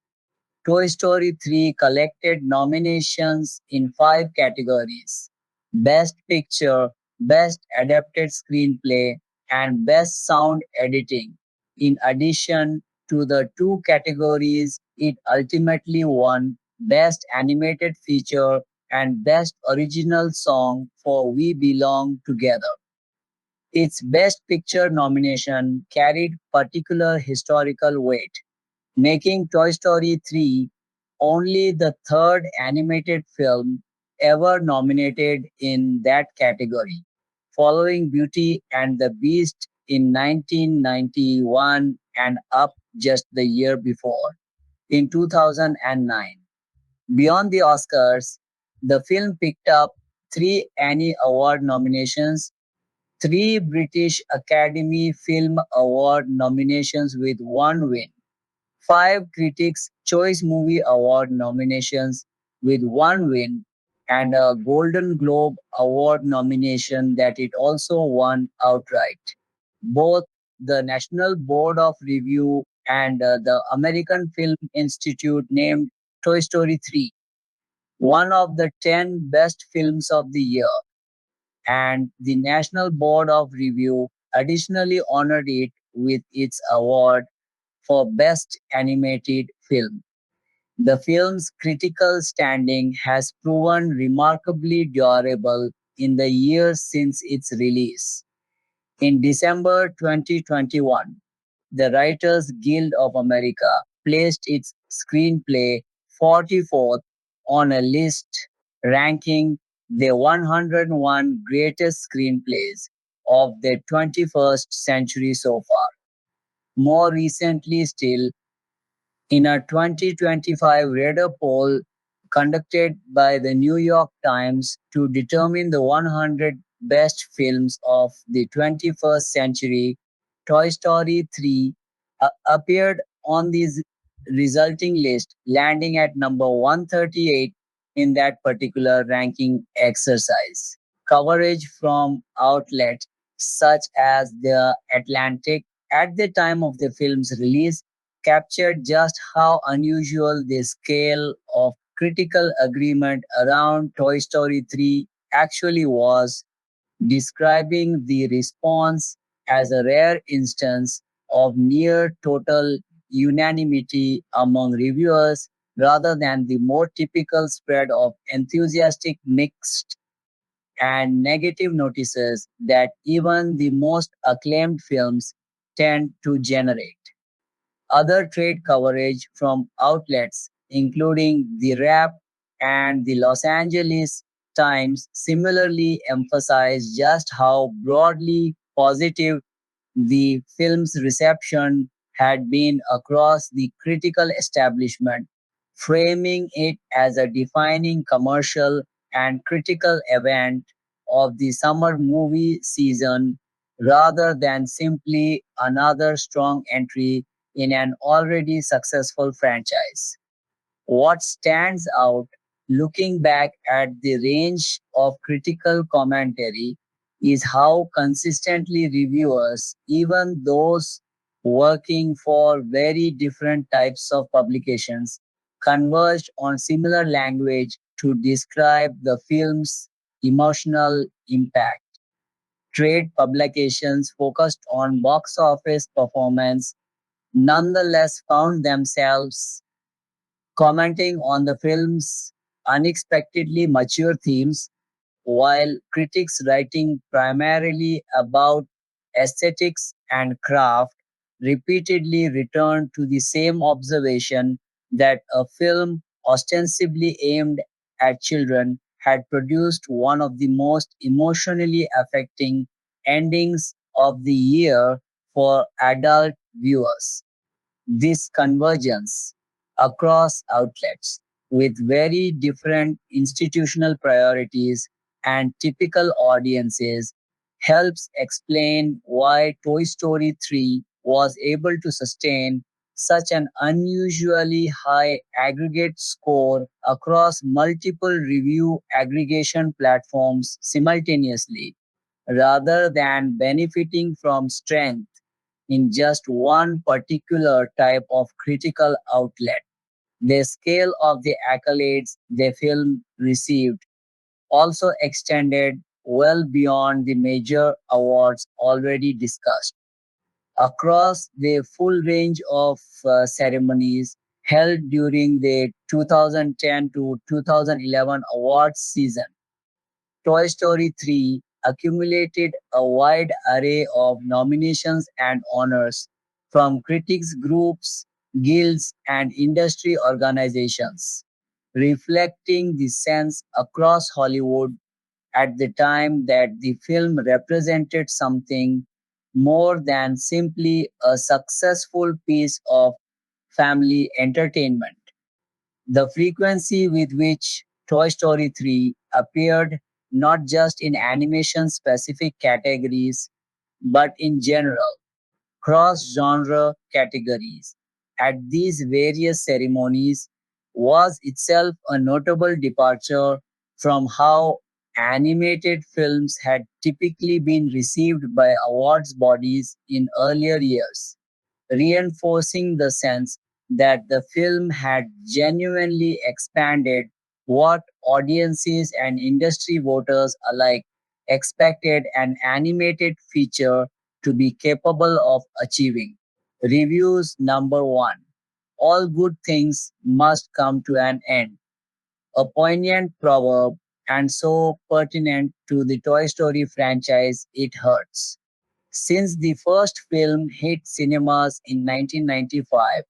Toy Story 3 collected nominations in five categories: Best Picture, Best Adapted Screenplay, and Best Sound Editing. In addition to the two categories, it ultimately won Best Animated Feature and Best Original Song for We Belong Together. Its Best Picture nomination carried particular historical weight, making Toy Story 3 only the third animated film ever nominated in that category, following Beauty and the Beast in 1991 and Up just the year before, in 2009. Beyond the Oscars, the film picked up three Annie Award nominations, three British Academy Film Award nominations with one win, five Critics' Choice Movie Award nominations with one win, and a Golden Globe Award nomination that it also won outright. Both the National Board of Review and the American Film Institute named Toy Story 3 one of the 10 best films of the year, and the National Board of Review additionally honored it with its award for Best Animated Film. The film's critical standing has proven remarkably durable in the years since its release. In December 2021, the Writers Guild of America placed its screenplay 44th on a list ranking the 101 greatest screenplays of the 21st century so far. More recently still, in a 2025 Reader poll conducted by the New York Times to determine the 100 best films of the 21st century, Toy Story 3 appeared on the resulting list, landing at number 138 in that particular ranking exercise. Coverage from outlets such as The Atlantic at the time of the film's release captured just how unusual the scale of critical agreement around Toy Story 3 actually was, describing the response as a rare instance of near total unanimity among reviewers rather than the more typical spread of enthusiastic mixed and negative notices that even the most acclaimed films tend to generate. Other trade coverage from outlets, including The Wrap and the Los Angeles Times, similarly emphasized just how broadly positive the film's reception had been across the critical establishment, framing it as a defining commercial and critical event of the summer movie season rather than simply another strong entry in an already successful franchise. What stands out looking back at the range of critical commentary is how consistently reviewers, even those working for very different types of publications, converged on similar language to describe the film's emotional impact. Trade publications focused on box office performance nonetheless found themselves commenting on the film's unexpectedly mature themes, while critics writing primarily about aesthetics and craft repeatedly returned to the same observation that a film ostensibly aimed at children had produced one of the most emotionally affecting endings of the year for adult viewers. This convergence across outlets with very different institutional priorities and typical audiences helps explain why Toy Story 3 was able to sustain such an unusually high aggregate score across multiple review aggregation platforms simultaneously, rather than benefiting from strength in just one particular type of critical outlet. The scale of the accolades the film received also extended well beyond the major awards already discussed. Across the full range of ceremonies held during the 2010 to 2011 awards season, Toy Story 3 accumulated a wide array of nominations and honors from critics groups, guilds, and industry organizations, reflecting the sense across Hollywood at the time that the film represented something more than simply a successful piece of family entertainment. The frequency with which Toy Story 3 appeared not just in animation specific categories, but in general, cross genre categories at these various ceremonies was itself a notable departure from how animated films had typically been received by awards bodies in earlier years, reinforcing the sense that the film had genuinely expanded what audiences and industry voters alike expected an animated feature to be capable of achieving. Reviews number one. All good things must come to an end. A poignant proverb and so pertinent to the Toy Story franchise it hurts. Since the first film hit cinemas in 1995,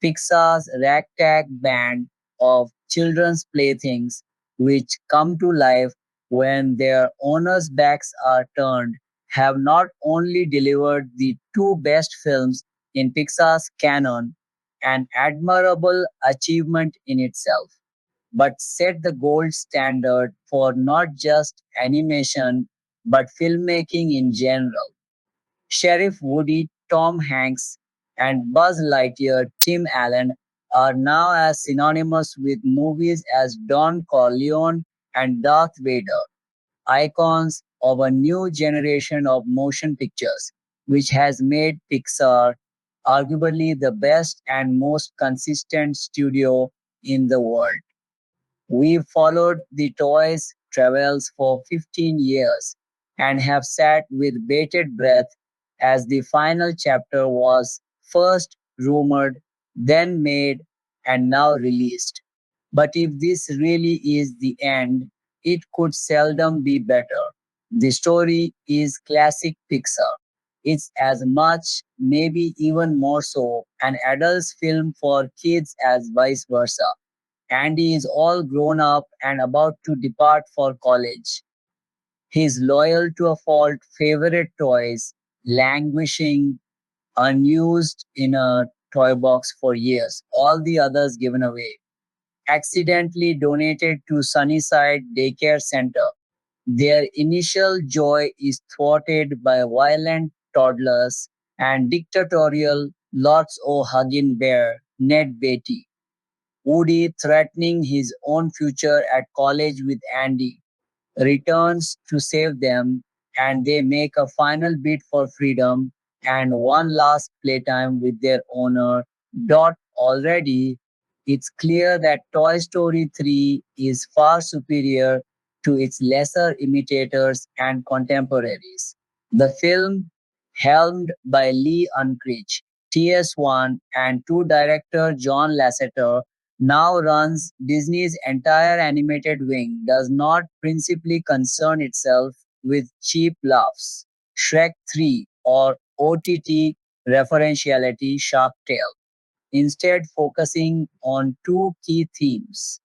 Pixar's ragtag band of children's playthings, which come to life when their owners' backs are turned, have not only delivered the two best films in Pixar's canon, an admirable achievement in itself, but set the gold standard for not just animation but filmmaking in general. Sheriff Woody Tom Hanks and Buzz Lightyear Tim Allen are now as synonymous with movies as Don Corleone and Darth Vader, icons of a new generation of motion pictures, which has made Pixar arguably the best and most consistent studio in the world. We followed the toys' travels for 15 years and have sat with bated breath as the final chapter was first rumored, then made, and now released. But if this really is the end, it could seldom be better. The story is classic Pixar. It's as much, maybe even more so, an adult film for kids as vice versa. Andy is all grown up and about to depart for college. He's loyal to a fault favorite toys, languishing unused in a toy box for years, all the others given away. Accidentally donated to Sunnyside Daycare Center. Their initial joy is thwarted by violent toddlers and dictatorial lots o' hugging bear, Ned Beatty. Woody, threatening his own future at college with Andy, returns to save them, and they make a final bid for freedom and one last playtime with their owner. Dot already, it's clear that Toy Story 3 is far superior to its lesser imitators and contemporaries. The film, helmed by Lee Unkrich, TS1, and two director John Lasseter, now runs Disney's entire animated wing, does not principally concern itself with cheap laughs, Shrek 3, or OTT referentiality Shark Tale, instead focusing on two key themes: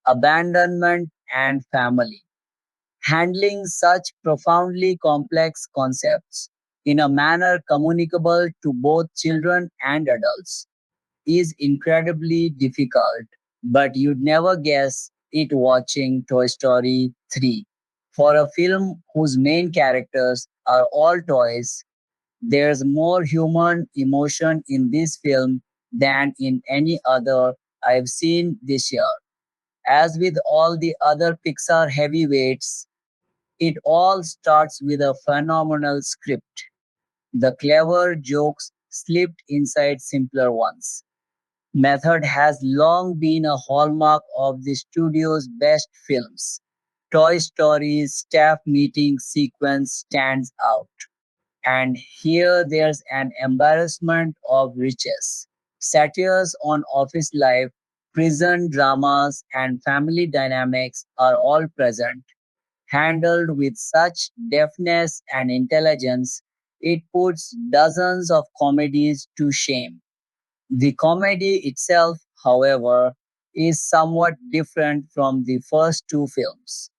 abandonment and family. Handling such profoundly complex concepts in a manner communicable to both children and adults is incredibly difficult, but you'd never guess it watching Toy Story 3. For a film whose main characters are all toys, there's more human emotion in this film than in any other I've seen this year. As with all the other Pixar heavyweights, it all starts with a phenomenal script. The clever jokes slipped inside simpler ones. Method has long been a hallmark of the studio's best films. Toy Story's staff meeting sequence stands out. And here there's an embarrassment of riches. Satires on office life, prison dramas, and family dynamics are all present, handled with such deftness and intelligence, it puts dozens of comedies to shame. The comedy itself, however, is somewhat different from the first two films.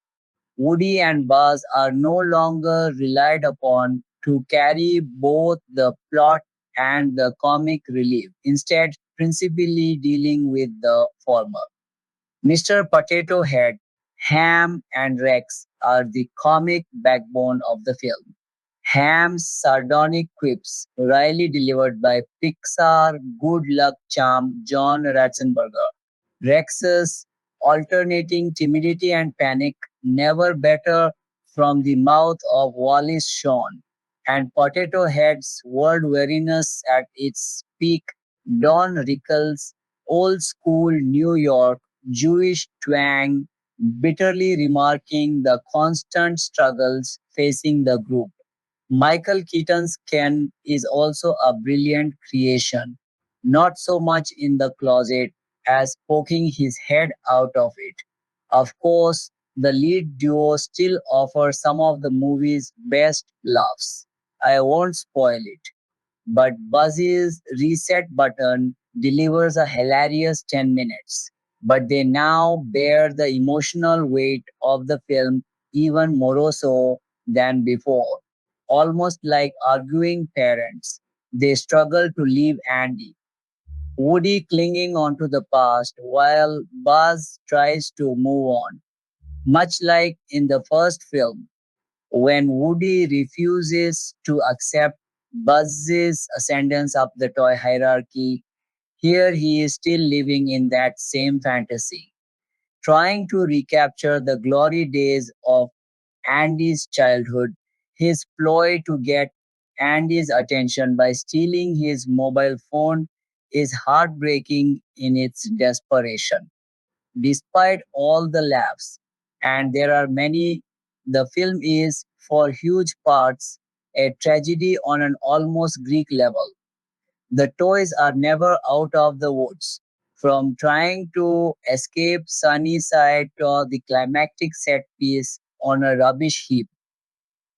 Woody and Buzz are no longer relied upon to carry both the plot and the comic relief, instead, principally dealing with the former. Mr. Potato Head, Ham, and Rex are the comic backbone of the film. Ham's sardonic quips, wryly delivered by Pixar good luck charm John Ratzenberger. Rex's alternating timidity and panic, never better from the mouth of Wallace Shawn. And Potato Head's world weariness at its peak, Don Rickles' old school New York Jewish twang, bitterly remarking the constant struggles facing the group. Michael Keaton's Ken is also a brilliant creation, not so much in the closet as poking his head out of it. Of course, the lead duo still offers some of the movie's best laughs. I won't spoil it, but Buzzy's reset button delivers a hilarious 10 minutes. But they now bear the emotional weight of the film even more so than before. Almost like arguing parents, they struggle to leave Andy. Woody clinging onto the past while Buzz tries to move on. Much like in the first film, when Woody refuses to accept Buzz's ascendance up the toy hierarchy, here he is still living in that same fantasy, trying to recapture the glory days of Andy's childhood. His ploy to get Andy's attention by stealing his mobile phone is heartbreaking in its desperation. Despite all the laughs, and there are many, the film is, for huge parts, a tragedy on an almost Greek level. The toys are never out of the woods. From trying to escape Sunnyside to the climactic set piece on a rubbish heap,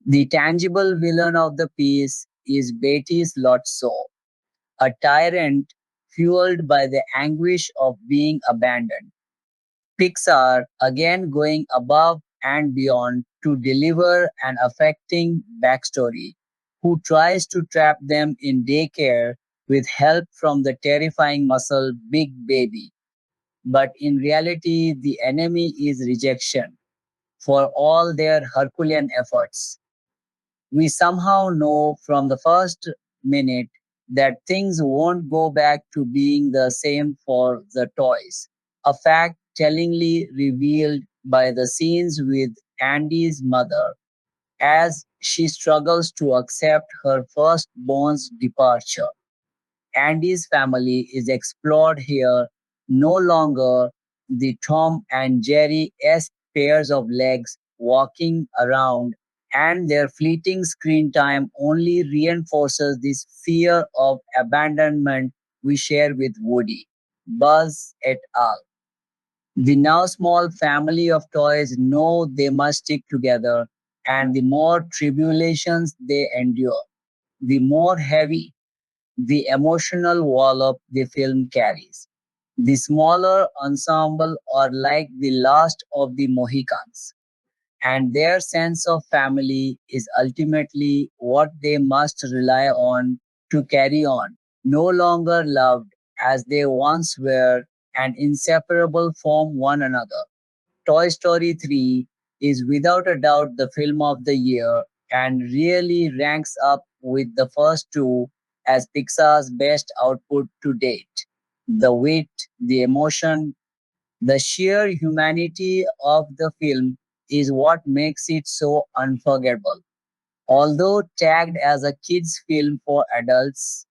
the tangible villain of the piece is Beatty's Lotso, a tyrant fueled by the anguish of being abandoned. Pixar again going above and beyond to deliver an affecting backstory, who tries to trap them in daycare with help from the terrifying muscle Big Baby. But in reality, the enemy is rejection for all their Herculean efforts. We somehow know from the first minute that things won't go back to being the same for the toys. A fact tellingly revealed by the scenes with Andy's mother as she struggles to accept her firstborn's departure. Andy's family is explored here, no longer the Tom and Jerry esque pairs of legs walking around, and their fleeting screen time only reinforces this fear of abandonment we share with Woody, Buzz et al. The now small family of toys know they must stick together, and the more tribulations they endure, the more heavy the emotional wallop the film carries. The smaller ensemble are like the last of the Mohicans, and their sense of family is ultimately what they must rely on to carry on, no longer loved as they once were and inseparable from one another. Toy Story 3 is without a doubt the film of the year and really ranks up with the first two as Pixar's best output to date. The wit, the emotion, the sheer humanity of the film is what makes it so unforgettable. Although tagged as a kids' film for adults,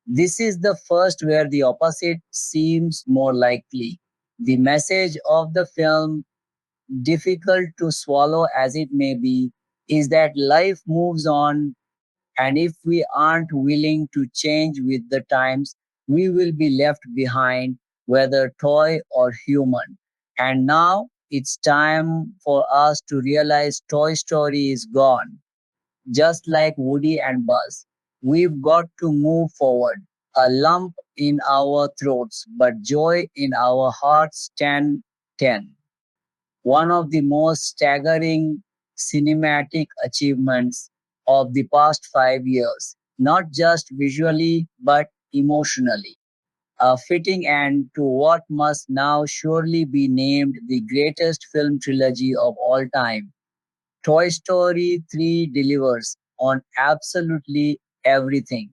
this is the first where the opposite seems more likely. The message of the film, difficult to swallow as it may be, is that life moves on, and if we aren't willing to change with the times, we will be left behind, whether toy or human. And now it's time for us to realize Toy Story is gone, just like Woody and Buzz. We've got to move forward. A lump in our throats, but joy in our hearts. 10-10. One of the most staggering cinematic achievements of the past 5 years, not just visually but emotionally. A fitting end to what must now surely be named the greatest film trilogy of all time. Toy Story 3 delivers on absolutely everything,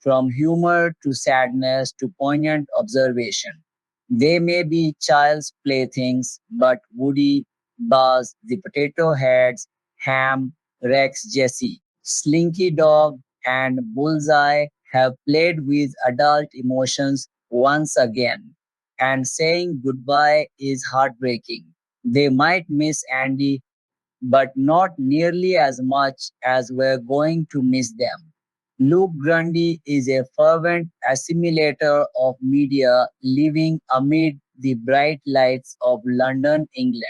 from humor to sadness to poignant observation. They may be child's playthings, but Woody, Buzz, the Potato Heads, Ham, Rex, Jesse, Slinky Dog, and Bullseye have played with adult emotions once again. And saying goodbye is heartbreaking. They might miss Andy, but not nearly as much as we're going to miss them. Luke Grundy is a fervent assimilator of media living amid the bright lights of London, England.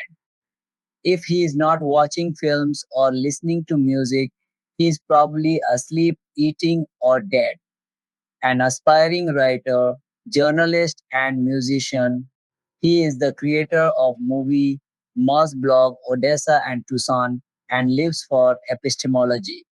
If he is not watching films or listening to music, he is probably asleep, eating, or dead. An aspiring writer, journalist, and musician, he is the creator of movie, Moss blog, Odessa and Tucson, and lives for epistemology.